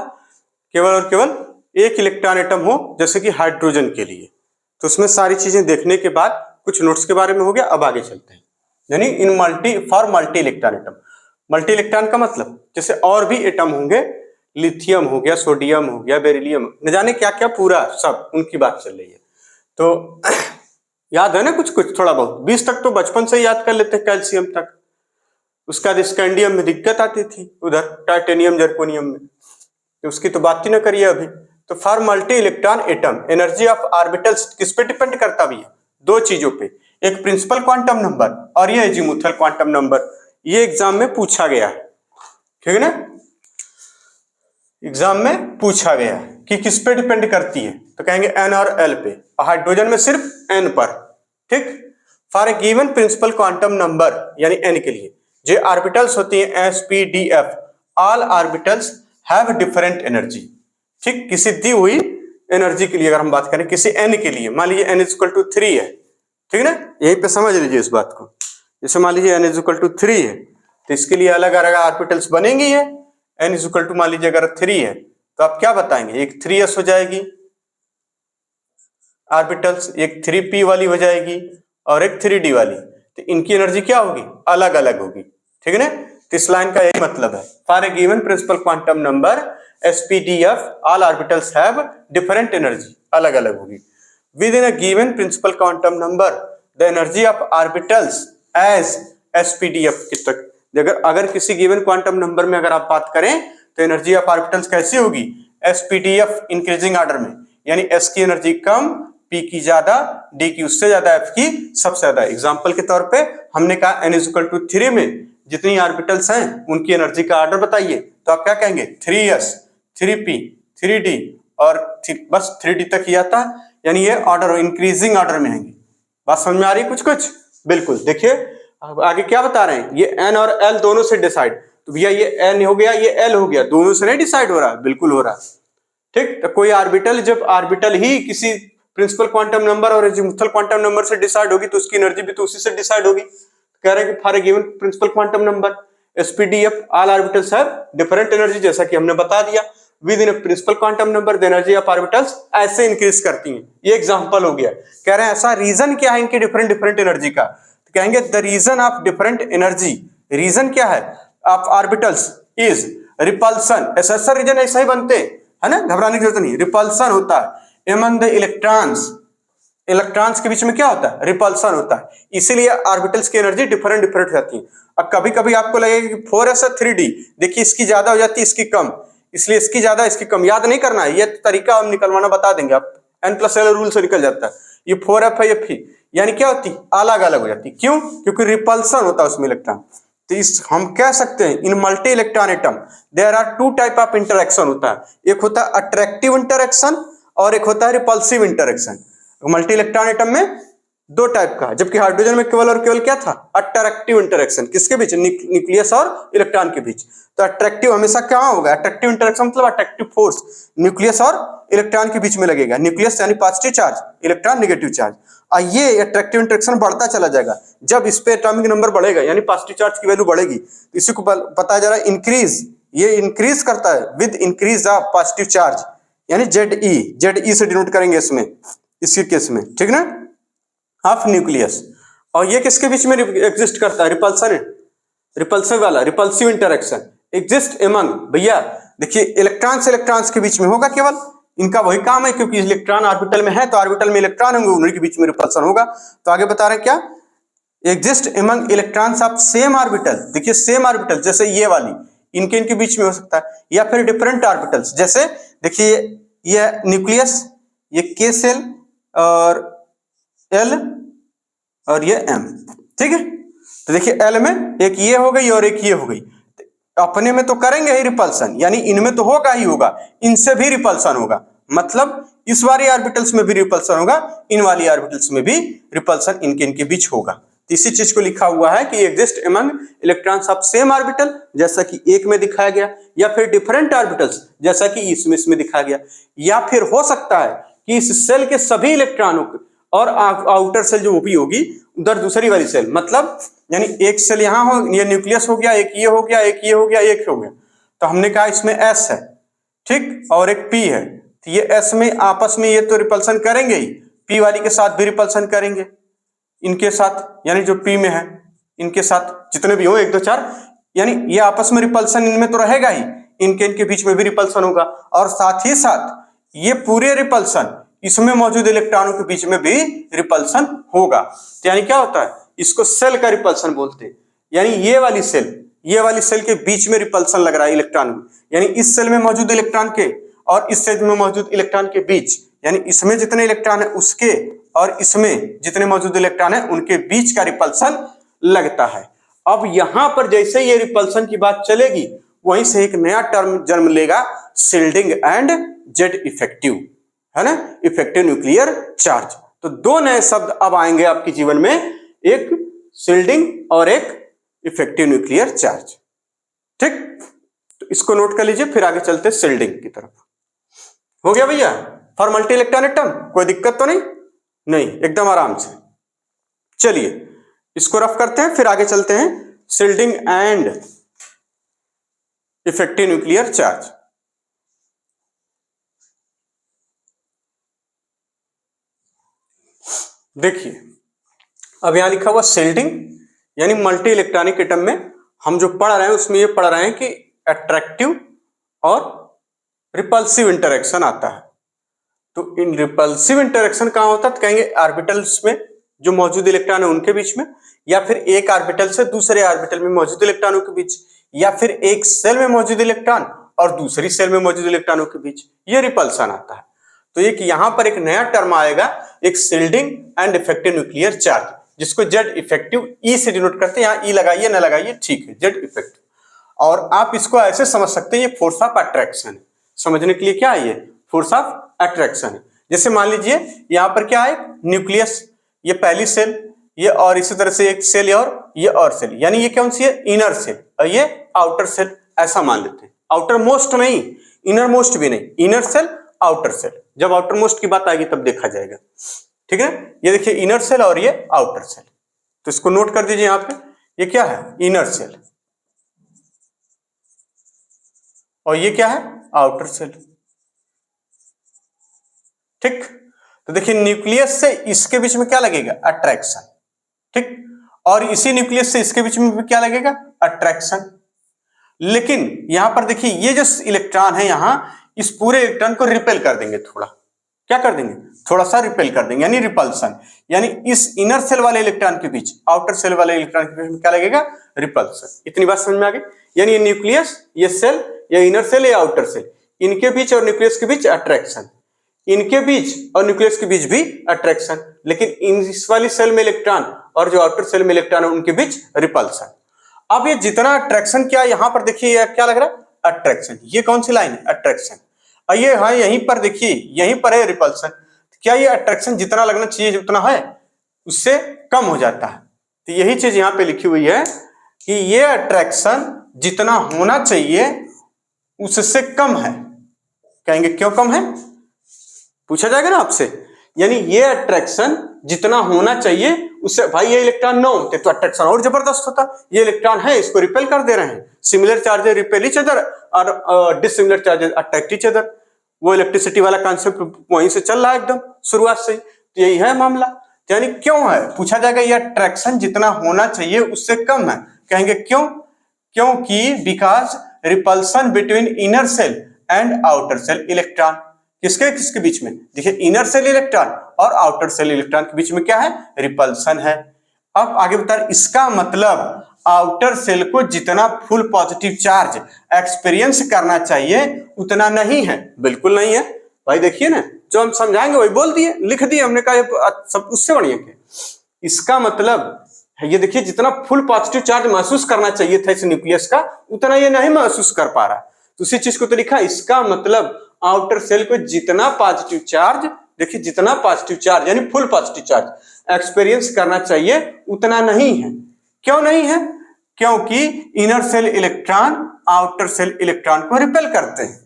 केवल और केवल एक इलेक्ट्रॉन एटम हो, जैसे कि हाइड्रोजन के लिए। तो उसमें सारी चीजें देखने के बाद कुछ नोट्स के बारे में हो गया, अब आगे चलते हैं, यानी in multi for multi electron atom. Multi electron का मतलब जैसे और भी एटम होंगे, लिथियम हो गया, सोडियम हो गया, बेरिलियम, न जाने क्या क्या, पूरा सब उनकी बात चल रही है। तो याद है ना कुछ कुछ थोड़ा बहुत, 20 तक तो बचपन से याद कर लेते हैं, कैल्शियम तक। उसका स्कैंडियम में दिक्कत आती थी, उधर टाइटेनियम जर्कोनियम में, तो उसकी तो बात ही ना करिए अभी। तो for multi electron atom energy of orbitals किस पे डिपेंड करता भी है, दो चीजों पे, एक प्रिंसिपल क्वांटम नंबर और ये अजीमुथल क्वांटम नंबर। ये एग्जाम में पूछा गया है, ठीक है ना, एग्जाम में पूछा गया कि किस पे डिपेंड करती है, तो कहेंगे एन और एल पे, और हाइड्रोजन में सिर्फ एन पर। ठीक, for a given principal quantum number यानी एन के लिए जो ऑर्बिटल्स होती हैं s p d f, all orbitals have different energy. ठीक, किसी दी हुई एनर्जी के लिए अगर हम बात करें, किसी एन के लिए, मान लीजिए एन इज इक्वल टू 3 है, ठीक है ना, यहीं पे समझ लीजिए इस बात को। जैसे मान लीजिए एन इज इक्वल टू 3 है, तो इसके लिए अलग अलग ऑर्बिटल्स बनेंगी है। एन इज इक्वल टू मान लीजिए अगर 3 है, तो आप क्या बताएंगे, एक 3s हो जाएगी, ऑर्बिटल्स, एक 3p वाली हो जाएगी और एक 3d वाली, तो इनकी एनर्जी क्या होगी, अलग अलग होगी, ठीक है ना। तो इस लाइन का यही मतलब है, for a given principal quantum number SPDF all orbitals have different energy, अलग अलग होगी। Within a given principal quantum number the energy of orbitals as SPDF की तक, अगर किसी गिवन क्वांटम नंबर में अगर आप बात करें तो एनर्जी ऑफ ऑर्बिटल्स कैसी होगी, SPDF इंक्रीजिंग ऑर्डर में, यानी S की एनर्जी कम, P की ज्यादा, D की उससे ज्यादा, F की सबसे ज्यादा। एग्जांपल के तौर पे हमने कहा n = 3 में जितनी ऑर्बिटल्स हैं उनकी एनर्जी का ऑर्डर बताइए, तो आप क्या कहेंगे, 3s 3p 3d और बस 3d तक ही आता, यानी ये ऑर्डर इंक्रीजिंग ऑर्डर में आएंगे। बात समझ में आ रही है कुछ कुछ, बिल्कुल। देखिए आगे क्या बता रहे हैं, ये n और l दोनों से डिसाइड, तो भैया ये n हो गया ये l हो गया, दोनों से नहीं डिसाइड हो रहा, बिल्कुल हो रहा, ठीक। तो कोई ऑर्बिटल, जब ऑर्बिटल ही किसी प्रिंसिपल क्वांटम नंबर और एजीमुथल क्वांटम नंबर से डिसाइड होगी तो उसकी एनर्जी भी तो उसी से डिसाइड होगी। कह रहे हैं कि for a given principal quantum number SPDF all orbitals have different energy, जैसा कि हमने बता दिया। Within a principal quantum number the energy of orbitals ऐसे इंक्रीज करती हैं, ये एग्जांपल हो गया। कह रहे हैं ऐसा रीजन क्या है इनकी डिफरेंट डिफरेंट एनर्जी का, तो कहेंगे the reason of different energy, reason क्या है ऑफ ऑर्बिटल्स इज रिपल्सन, ऐसा रीजन ऐसा ही बनते है ना, घबराने की जरूरत नहीं, रिपल्सन होता है एमंग द इलेक्ट्रॉन्स, इलेक्ट्रॉन्स के बीच में क्या होता है, रिपल्सन होता है, इसीलिए ऑर्बिटल्स की एनर्जी डिफरेंट डिफरेंट रहती है। अब कभी कभी आपको लगेगा कि 4s 3d, देखिए इसकी ज्यादा हो जाती है इसकी कम, इसलिए इसकी ज्यादा इसकी कम, याद नहीं करना है, ये तरीका हम निकलवाना बता देंगे, आप n+l रूल से निकल जाता है। ये 4f है ये p, यानी क्या होती अलग अलग हो जाती, क्यों, क्योंकि रिपल्सन होता है उसमें इलेक्ट्रॉन। तो इस हम कह सकते हैं in multi electron atom there are 2 type of interaction होता है, एक होता है अट्रैक्टिव इंटरेक्शन और एक होता है repulsive interaction. Multi electron atom में 2 टाइप का, जबकि हाइड्रोजन में केवल और केवल क्या था, अट्रैक्टिव इंटरेक्शन, किसके बीच, न्यूक्लियस और इलेक्ट्रॉन के बीच। तो अट्रैक्टिव हमेशा क्या होगा, अट्रैक्टिव इंटरेक्शन मतलब अट्रैक्टिव फोर्स न्यूक्लियस और इलेक्ट्रॉन के बीच में लगेगा, न्यूक्लियस यानी positive charge, electron negative charge, और ये अट्रैक्टिव इंटरेक्शन बढ़ता चला जाएगा, जब इस पे एटॉमिक नंबर बढ़ेगा यानी पॉजिटिव चार्ज की वैल्यू बढ़ेगी, तो इसी को बताया जा रहा है इंक्रीज, ये इंक्रीज करता है with increase of positive charge, यानी ZE से डिनोट करेंगे इसमें, इसके केस में, ठीक ना, ऑफ न्यूक्लियस। और ये किसके बीच में एग्जिस्ट करता है, रिपल्सन, रिपल्सिव वाला, रिपल्सिव इंटरेक्शन एग्जिस्ट एमंग, भैया देखिए इलेक्ट्रॉन से इलेक्ट्रॉन्स के बीच में होगा केवल, इनका वही काम है, क्योंकि इलेक्ट्रॉन ऑर्बिटल में है तो ऑर्बिटल में इलेक्ट्रॉन होंगे, उन्हीं के बीच में रिपल्सन होगा। तो आगे बता रहे हैं क्या, exist among electrons of same orbital, देखिए सेम ऑर्बिटल जैसे ये वाली, इनके बीच में हो सकता है, या फिर डिफरेंट ऑर्बिटल्स, जैसे देखिए ये न्यूक्लियस, ये K सेल और L और ये M, ठीक है। तो देखिए L में एक ये हो गई और एक ये हो गई, अपने में तो करेंगे ही रिपल्सन, यानी इनमें तो होगा ही होगा, इनसे भी रिपल्सन होगा, मतलब इस वाली ऑर्बिटल्स में भी रिपल्सन होगा, इन वाली ऑर्बिटल्स में भी रिपल्सन इनके बीच होगा। तो इसी चीज को लिखा हुआ है कि exist among electrons of same orbital, जैसा कि एक में दिखाया गया, या फिर डिफरेंट ऑर्बिटल्स जैसा कि इसमें दिखाया गया, या फिर हो सकता है कि इस सेल के सभी इलेक्ट्रॉनों और आउटर सेल जो भी होगी उधर दूसरी वाली सेल, मतलब यानी एक सेल यहां हो, ये न्यूक्लियस हो गया, एक ये हो गया, एक ये हो गया, एक हो गया, तो हमने कहा इसमें S है, ठीक, और एक P है, तो ये S में आपस में ये तो रिपल्सन करेंगे ही, P वाली के साथ भी रिपल्सन करेंगे, इनके साथ यानी जो P में है इनके साथ जितने भी हो 1 2 4, यानी ये आपस में रिपल्सन इनमें तो रहेगा ही, इनके बीच में भी रिपल्सन होगा, और साथ ही साथ ये पूरे रिपल्सन इसमें मौजूद इलेक्ट्रॉनों के बीच में भी रिपल्सन होगा। तो यानी क्या होता है, इसको सेल का रिपल्सन बोलते हैं, यानी ये वाली सेल के बीच में रिपल्सन लग रहा है इलेक्ट्रॉन में, यानी इस सेल में मौजूद इलेक्ट्रॉन के और इस सेल में मौजूद इलेक्ट्रॉन के बीच, यानी इसमें जितने इलेक्ट्रॉन है उसके और इसमें जितने मौजूद इलेक्ट्रॉन है उनके बीच का रिपल्सन लगता है। अब यहां पर जैसे ये रिपल्सन की बात चलेगी, वहीं से एक नया टर्म जन्म लेगा, शिल्डिंग एंड जेड इफेक्टिव, है ना, इफेक्टिव न्यूक्लियर चार्ज। तो 2 नए शब्द अब आएंगे आपके जीवन में, एक शिल्डिंग और एक इफेक्टिव न्यूक्लियर चार्ज, ठीक। तो इसको नोट कर लीजिए, फिर आगे चलते शिल्डिंग की तरफ। हो गया भैया, फॉर मल्टी इलेक्ट्रॉन एटम कोई दिक्कत तो नहीं, एकदम आराम से। चलिए इसको रफ करते हैं, फिर आगे चलते हैं shielding and effective nuclear charge. देखिए अब यहाँ लिखा हुआ शिल्डिंग, यानी मल्टी इलेक्ट्रॉनिक एटम में हम जो पढ़ रहे हैं उसमें ये पढ़ रहे हैं कि अट्रैक्टिव और रिपल्सिव इंटरेक्शन आता है। तो इन रिपल्सिव इंटरेक्शन कहाँ होता है? तो कहेंगे ऑर्बिटल्स में जो मौजूद इलेक्ट्रॉन है उनके बीच में, या फिर एक ऑर्बिटल से दूसरे ऑर्बिटल में मौजूद इलेक्ट्रॉनों के बीच, या फिर एक सेल में मौजूद इलेक्ट्रॉन और दूसरी सेल में मौजूद इलेक्ट्रॉनों के बीच, ये रिपल्सन आता है। तो एक यहां पर एक नया टर्म आएगा, एक shielding and effective nuclear charge, जिसको जेड इफेक्टिव ई से डिनोट करते हैं। यहाँ ई लगाइए ना लगाइए ठीक है, जेड इफेक्टिव। और आप इसको ऐसे समझ सकते हैं, ये फोर्स ऑफ अट्रैक्शन है। समझने के लिए क्या है, ये फोर्स ऑफ अट्रैक्शन है। जैसे मान लीजिए यहाँ पर क्या है, न्यूक्लियस, ये पहली सेल, ये और इसी तरह से एक सेल और ये और सेल, यानी ये कौन सी है, इनर सेल, और ये आउटर सेल, ऐसा मान लेते हैं। आउटर मोस्ट नहीं, इनर मोस्ट भी नहीं, इनर सेल आउटर सेल। जब आउटर मोस्ट की बात आएगी तब देखा जाएगा, ठीक है। ये देखिए इनर सेल और ये आउटर सेल, तो इसको नोट कर दीजिए यहाँ पे। ये क्या है, इनर सेल, और ये क्या है, आउटर सेल, ठीक। तो देखिए न्यूक्लियस से इसके बीच में क्या लगेगा, अट्रैक्शन, ठीक। और इसी न्यूक्लियस से इसके बीच में भी क्या लगेगा, अट्रैक्शन। लेकिन यहां पर देखिए ये जो इलेक्ट्रॉन है यहां, इस पूरे इलेक्ट्रॉन को रिपेल कर देंगे, थोड़ा क्या कर देंगे, थोड़ा सा रिपेल कर देंगे, यानी रिपल्सन। यानी इस इनर सेल वाले इलेक्ट्रॉन के बीच आउटर सेल वाले इलेक्ट्रॉन के बीच में क्या लगेगा, रिपल्सन। इतनी बात समझ में आ गई। यानी ये न्यूक्लियस, ये सेल, या इनर सेल या आउटर सेल, इनके बीच और न्यूक्लियस के बीच अट्रैक्शन, इनके बीच और न्यूक्लियस के बीच भी अट्रैक्शन, लेकिन इस वाली सेल में इलेक्ट्रॉन और जो आउटर सेल में इलेक्ट्रॉन है उनके बीच रिपल्सन। अब ये जितना अट्रैक्शन, क्या यहां पर देखिए क्या लग रहा है, अट्रैक्शन। ये कौन सी लाइन है, अट्रैक्शन। और ये हाँ यहीं पर देखिए, यहीं पर है रिपल्सन। क्या ये अट्रैक्शन जितना लगना चाहिए उतना है, उससे कम हो जाता है। तो यही चीज यहाँ पे लिखी हुई है कि ये अट्रैक्शन जितना होना चाहिए उससे कम है। कहेंगे क्यों कम है, पूछा जाएगा ना आपसे। यानी ये अट्रैक्शन जितना होना चाहिए उससे, भाई ये इलेक्ट्रॉन न होते तो अट्रैक्शन और जबरदस्त होता। ये इलेक्ट्रॉन है, इसको रिपेल कर दे रहे हैं। Similar charges repel each other और dissimilar charges attract each other. वो इलेक्ट्रिसिटी वाला कॉन्सेप्ट वहीं से चल रहा है एकदम शुरुआत से, तो यही है मामला। यानी क्यों है, पूछा जाएगा ये अट्रैक्शन जितना होना चाहिए उससे कम है। कहेंगे क्यों, क्योंकि because repulsion between inner shell and outer shell electron, किसके किसके बीच में, देखिए इनर सेल इलेक्ट्रॉन और आउटर सेल इलेक्ट्रॉन के बीच में क्या है, रिपल्सन है। अब आगे बता, इसका मतलब आउटर सेल को जितना फुल पॉजिटिव चार्ज एक्सपीरियंस करना चाहिए उतना नहीं है, बिल्कुल नहीं है भाई। देखिए ना, जो हम समझाएंगे वही बोल दिए, लिख दिए हमने, कहा सब उससे बढ़िया क्या। इसका मतलब है ये देखिए, जितना फुल पॉजिटिव चार्ज महसूस करना चाहिए था इस न्यूक्लियस का, उतना ये नहीं महसूस कर पा रहा है। तो उसी चीज को तो लिखा, इसका मतलब आउटर सेल को जितना पॉजिटिव चार्ज, देखिए जितना पॉजिटिव चार्ज यानी फुल पॉजिटिव चार्ज एक्सपीरियंस करना चाहिए उतना नहीं है। क्यों नहीं है, क्योंकि inner shell electron outer shell electron को रिपेल करते हैं।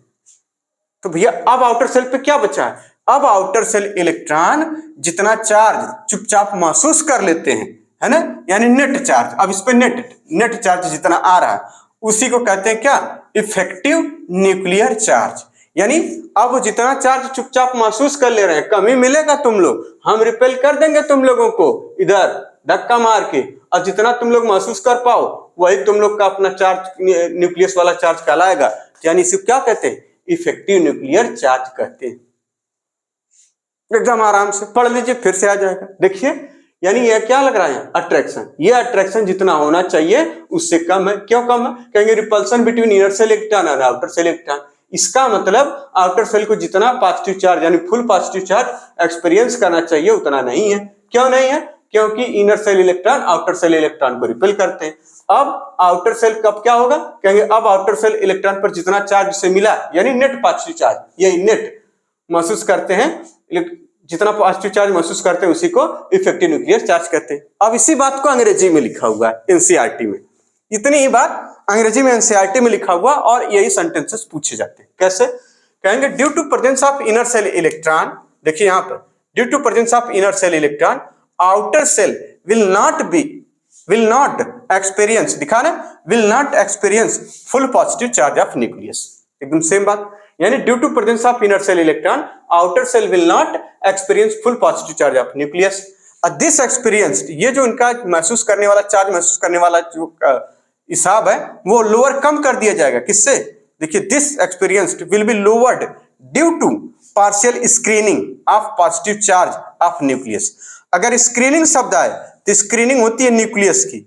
तो भैया अब आउटर सेल पे क्या बचा है, अब आउटर सेल इलेक्ट्रॉन जितना चार्ज चुपचाप महसूस कर लेते हैं, है ना, यानी नेट चार्ज। अब इस पे नेट चार्ज जितना आ रहा है उसी को कहते हैं क्या, इफेक्टिव न्यूक्लियर चार्ज। यानी अब जितना चार्ज चुपचाप महसूस कर ले रहे हैं, कमी मिलेगा तुम लोग, हम रिपेल कर देंगे तुम लोगों को इधर धक्का मार के, और जितना तुम लोग महसूस कर पाओ वही तुम लोग का अपना चार्ज, न्यूक्लियस वाला चार्ज कहलाएगा। यानी इसे क्या कहते हैं, इफेक्टिव न्यूक्लियर चार्ज कहते हैं। एकदम आराम से पढ़ लीजिए, फिर से आ जाएगा। देखिए यानी ये क्या लग रहा है, अट्रैक्शन। ये अट्रैक्शन जितना होना चाहिए उससे कम है। क्यों कम है, कहेंगे repulsion between inner shell electron और आउटर सेल इलेक्ट्रॉन। इसका मतलब आउटर सेल को जितना पॉजिटिव चार्ज यानी फुल पॉजिटिव चार्ज एक्सपीरियंस करना चाहिए उतना नहीं है। क्यों नहीं है, क्योंकि inner shell electron outer shell electron को रिपेल करते हैं। अब आउटर सेल कब क्या होगा, कहेंगे अब आउटर सेल इलेक्ट्रॉन पर जितना चार्ज से मिला यानी नेट पॉजिटिव चार्ज, ये नेट महसूस करते हैं, जितना पॉजिटिव चार्ज महसूस करते हैं उसी को इफेक्टिव न्यूक्लियर चार्ज कहते हैं। अब इसी बात को अंग्रेजी में लिखा हुआ है एनसीईआरटी में, इतनी ही बात अंग्रेजी में एनसीईआरटी में लिखा हुआ, और यही सेंटेंसेस पूछे जाते हैं। कैसे, कहेंगे due to presence of inner shell electron, देखिए यहां पर due to presence of inner shell electron outer shell will not experience, दिखा ना, will not experience full positive charge of nucleus. एकदम सेम बात, यानी due to presence of inner shell electron outer shell will not experience full positive charge of nucleus. This experience, ये जो इनका महसूस करने वाला, चार्ज महसूस करने वाला जो हिसाब है वो लोअर कम कर दिया जाएगा। किससे? देखिए, this experience will be lowered due to partial screening of positive charge of nucleus. अगर स्क्रीनिंग शब्द आए तो स्क्रीनिंग होती है न्यूक्लियस की।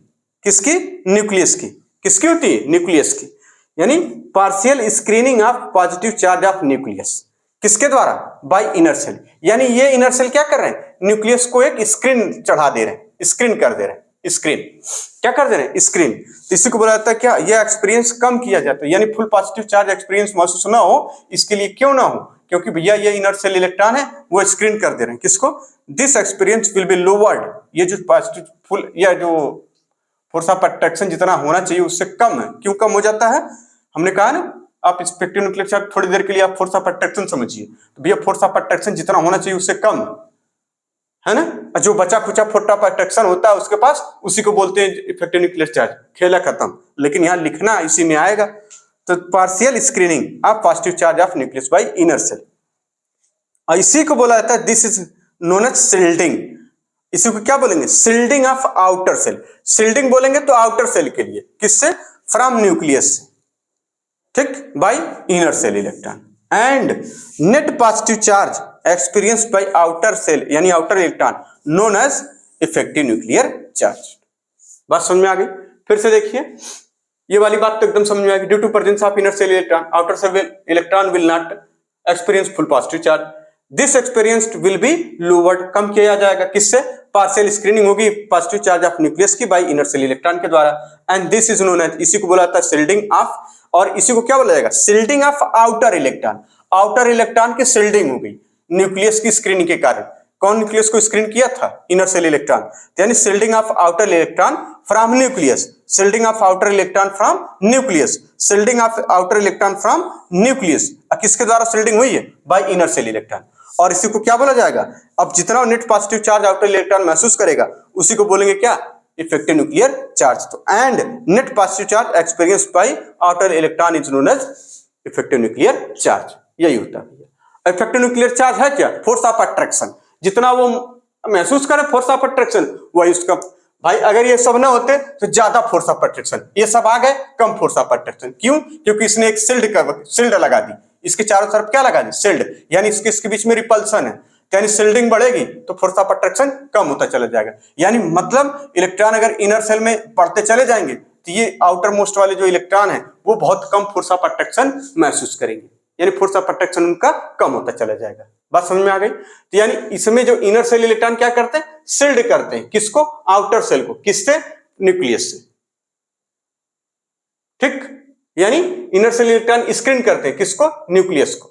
किसकी? न्यूक्लियस की। किसकी होती है? न्यूक्लियस की। यानी partial screening of positive charge of nucleus. किसके द्वारा? By inner shell. यानी ये इनर सेल क्या कर रहे हैं? न्यूक्लियस को एक स्क्रीन चढ़ा दे रहे हैं, स्क्रीन कर दे रहे हैं। स्क्रीन क्या कर दे रहे हैं? स्क्रीन। तो इसी को बोला जाता है क्या? यह एक्सपीरियंस कम किया जाता है, यानी फुल पॉजिटिव चार्ज एक्सपीरियंस महसूस ना हो। इसके लिए क्यों ना हो? क्योंकि भैया ये इनर सेल इलेक्ट्रॉन है वो स्क्रीन कर दे रहे हैं। किसको? This experience will be lowered. ये जो पॉजिटिव फुल या जो फोर्स ऑफ अट्रैक्शन जितना होना चाहिए उससे कम है। क्यों कम हो जाता है? हमने कहा ना, आप इफेक्टिव न्यूक्लियर चार्ज थोड़ी देर के लिए आप फोर्स ऑफ अट्रैक्शन समझिए, तो भैया फोर्स ऑफ अट्रैक्शन जितना होना चाहिए उससे कम है ना। जो बचा खुचा फोर्स ऑफ अट्रैक्शन होता है उसके पास, उसी को बोलते हैं इफेक्टिव न्यूक्लियर चार्ज। खेला खत्म। लेकिन यहाँ लिखना इसी में आएगा। तो partial screening of positive charge of nucleus by inner shell, और इसी को बोला जाता है this is known as shielding. इसी को क्या बोलेंगे? Shielding of outer shell. Shielding बोलेंगे तो आउटर सेल के लिए। किससे? फ्रॉम न्यूक्लियस से, ठीक, by inner shell electron. And net positive charge experienced by outer shell यानी outer electron known as effective nuclear charge. बात समझ में आ गई? फिर से देखिए, ये वाली बात तो एकदम समझ में आ गई। Due to presence of inner shell electron, outer shell electron will not experience full positive charge. This experience will be lowered, कम किया जाएगा। किससे? पार्शियल स्क्रीनिंग होगी पॉजिटिव चार्ज ऑफ न्यूक्लियस की बाय इनर सेल इलेक्ट्रॉन के द्वारा। And this is known as, इसी को बोला जाता है शिल्डिंग ऑफ, और इसी को क्या बोला जाएगा? Shielding of outer electron. Outer electron की शिल्डिंग हो गई न्यूक्लियस की स्क्रीनिंग के कारण। कौन न्यूक्लियस को स्क्रीन किया था? Inner shell electron. यानी shielding of outer electron from nucleus, shielding of outer electron from nucleus, shielding of outer electron from nucleus. किसके द्वारा शिल्डिंग हुई है? By inner shell electron. और इसी को क्या बोला जाएगा? अब जितना net positive charge outer electron महसूस करेगा उसी को बोलेंगे क्या? Effective nuclear charge. तो and net positive charge experienced by outer electron is known as effective nuclear charge. यही होता है। इफेक्टिव न्यूक्लियर चार्ज है क्या? Force of attraction. जितना वो महसूस करे फोर्स ऑफ अट्रैक्शन, वही उसका। भाई अगर ये सब ना होते तो ज्यादा फोर्स ऑफ अट्रैक्शन, ये सब आ गए कम फोर्स ऑफ अट्रैक्शन। क्यों? क्योंकि इसने एक शिल्ड लगा दी। इसके चारों तरफ क्या लगा दी? शिल्ड। यानी इसके बीच में रिपल्सन है, यानी शिल्डिंग बढ़ेगी तो फोर्स ऑफ अट्रैक्शन कम होता चला जाएगा। यानी मतलब इलेक्ट्रॉन अगर इनर सेल में बढ़ते चले जाएंगे तो ये आउटर मोस्ट वाले जो इलेक्ट्रॉन है वो बहुत कम फोर्स ऑफ अट्रैक्शन महसूस करेंगे, यानी फोर्स ऑफ अट्रैक्शन उनका कम होता चला जाएगा। बात समझ में आ गई? तो यानी इसमें जो इनर सेल इलेक्ट्रॉन क्या करते हैं? शिल्ड करते हैं। किसको? आउटर सेल को। किससे? न्यूक्लियस से, ठीक। यानी इनर सेल इलेक्ट्रॉन स्क्रीन करते हैं। किसको? न्यूक्लियस को,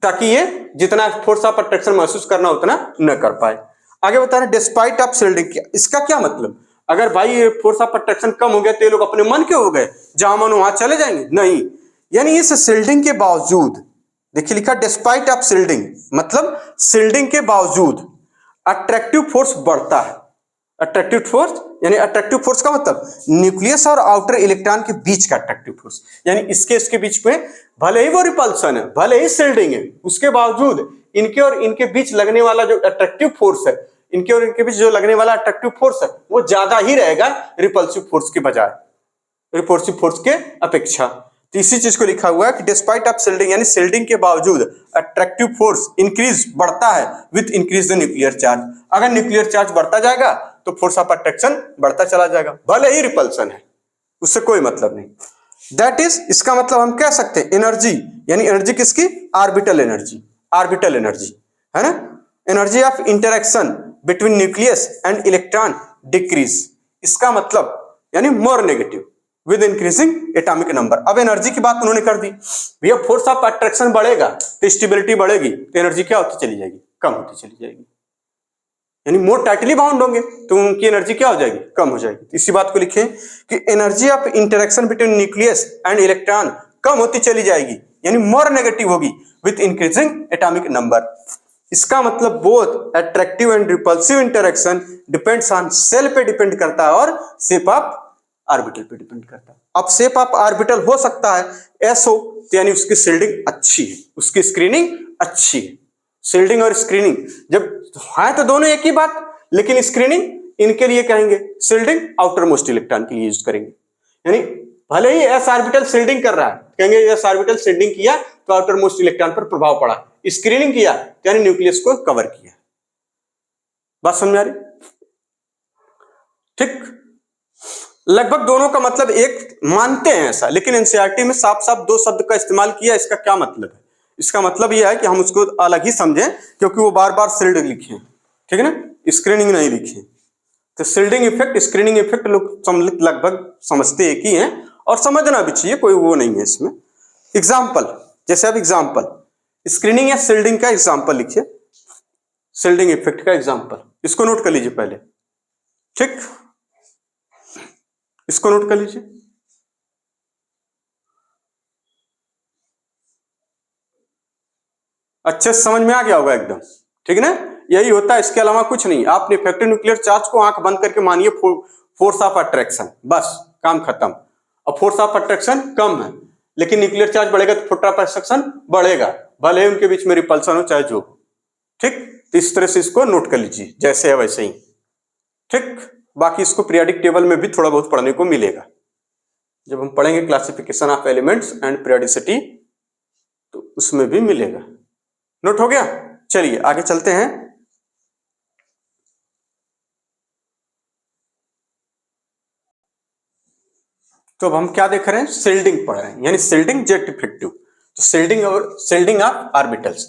ताकि ये जितना फोर्स ऑफ अट्रैक्शन महसूस करना उतना न कर पाए। आगे बता रहे डिस्पाइट ऑफ शिल्डिंग। इसका क्या मतलब? अगर भाई फोर्स ऑफ अट्रैक्शन कम हो गया तो ये लोग अपने मन के हो गए, जहां मन वहां चले जाएंगे? नहीं। यानी इस शिल्डिंग के बावजूद, देखिए लिखा डिस्पाइट ऑफ शिल्डिंग, मतलब शिल्डिंग के बावजूद अट्रैक्टिव फोर्स बढ़ता है। अट्रैक्टिव फोर्स यानी अट्रैक्टिव फोर्स का मतलब न्यूक्लियस और आउटर इलेक्ट्रॉन के बीच का अट्रैक्टिव फोर्स। यानी इसके बीच में भले ही वो रिपल्सन है, भले ही शिल्डिंग है, उसके बावजूद इनके और इनके बीच लगने वाला जो अट्रैक्टिव फोर्स है, इनके और इनके बीच जो लगने वाला अट्रैक्टिव फोर्स है वो ज्यादा ही रहेगा रिपल्सिव फोर्स के बजाय, रिपल्सिव फोर्स के अपेक्षा। तो इसी चीज को लिखा हुआ है कि डिस्पाइट ऑफ शिल्डिंग, यानी शिल्डिंग के बावजूद अट्रैक्टिव फोर्स इंक्रीज बढ़ता है with increase the nuclear charge. अगर न्यूक्लियर चार्ज बढ़ता जाएगा तो फोर्स ऑफ अट्रैक्शन बढ़ता चला जाएगा, भले ही रिपल्सन है, उससे कोई मतलब नहीं। दैट इज, इसका मतलब हम कह सकते हैं एनर्जी, यानी एनर्जी किसकी? Orbital energy. ऑर्बिटल एनर्जी है ना। Energy of interaction between nucleus and electron decrease. इसका मतलब यानी more negative with increasing atomic number. अब एनर्जी की बात उन्होंने कर दी। भैया फोर्स ऑफ अट्रैक्शन बढ़ेगा तो स्टेबिलिटी बढ़ेगी, तो एनर्जी क्या होती चली जाएगी? कम होती चली जाएगी। यानी मोर टाइटली बाउंड होंगे तो उनकी एनर्जी क्या हो जाएगी? कम हो जाएगी। इसी बात को लिखें कि energy of interaction between nucleus and electron कम होती चली जाएगी, यानी मोर नेगेटिव होगी विथ इंक्रीजिंग एटॉमिक नंबर। इसका मतलब both attractive and repulsive interaction depends on shell पे डिपेंड करता है और शेप ऑफ ऑर्बिटल पे डिपेंड करता है। अब शेप ऑफ ऑर्बिटल हो सकता है एस हो, तो यानी उसकी शिल्डिंग अच्छी है, उसकी स्क्रीनिंग अच्छी है। शिल्डिंग और स्क्रीनिंग जब है तो दोनों एक ही बात, लेकिन स्क्रीनिंग इनके लिए कहेंगे शिल्डिंग आउटर मोस्ट इलेक्ट्रॉन के लिए यूज करेंगे। यानी भले ही एस ऑर्बिटल शिल्डिंग कर रहा है, कहेंगे एस ऑर्बिटल शिल्डिंग किया तो आउटर मोस्ट इलेक्ट्रॉन पर प्रभाव पड़ा, स्क्रीनिंग किया यानी न्यूक्लियस को कवर किया। बात समझ में आ रही? ठीक, लगभग दोनों का मतलब एक मानते हैं ऐसा, लेकिन एनसीईआरटी में साफ साफ दो शब्द का इस्तेमाल किया। इसका क्या मतलब है? इसका मतलब यह है कि हम उसको अलग ही समझें, क्योंकि वो बार बार शिल्ड लिखे हैं, ठीक है ना, स्क्रीनिंग नहीं लिखे। तो शिल्डिंग इफेक्ट, स्क्रीनिंग इफेक्ट लोग लगभग समझते एक ही हैं, और समझना भी चाहिए, कोई वो नहीं है इसमें। एग्जाम्पल, जैसे अब एग्जाम्पल स्क्रीनिंग या शिल्डिंग का एग्जाम्पल लिखिए, शिल्डिंग इफेक्ट का एग्जाम्पल, इसको नोट कर लीजिए पहले। ठीक, इसको नोट कर लीजिए। अच्छे से समझ में आ गया होगा एकदम, ठीक है ना? यही होता है, इसके अलावा कुछ नहीं। आपने इफेक्टिव न्यूक्लियर चार्ज को आंख बंद करके मानिए फोर्स ऑफ अट्रैक्शन, बस काम खत्म। अब फोर्स ऑफ अट्रैक्शन कम है, लेकिन न्यूक्लियर चार्ज बढ़ेगा तो फोर्स ऑफ अट्रैक्शन बढ़ेगा, भले ही उनके बीच में रिपल्सन हो चाहे जो हो। ठीक, तो इस तरह से इसको नोट कर लीजिए, जैसे है वैसे ही। ठीक, बाकी इसको पीरियोडिक टेबल में भी थोड़ा बहुत पढ़ने को मिलेगा, जब हम पढ़ेंगे classification of elements and periodicity, तो उसमें भी मिलेगा। नोट हो गया? चलिए आगे चलते हैं। तो अब हम क्या देख रहे हैं? शिल्डिंग पढ़ रहे हैं, यानी शिल्डिंग जेट इफेक्टिव। तो शिल्डिंग और शिल्डिंग ऑफ ऑर्बिटल्स।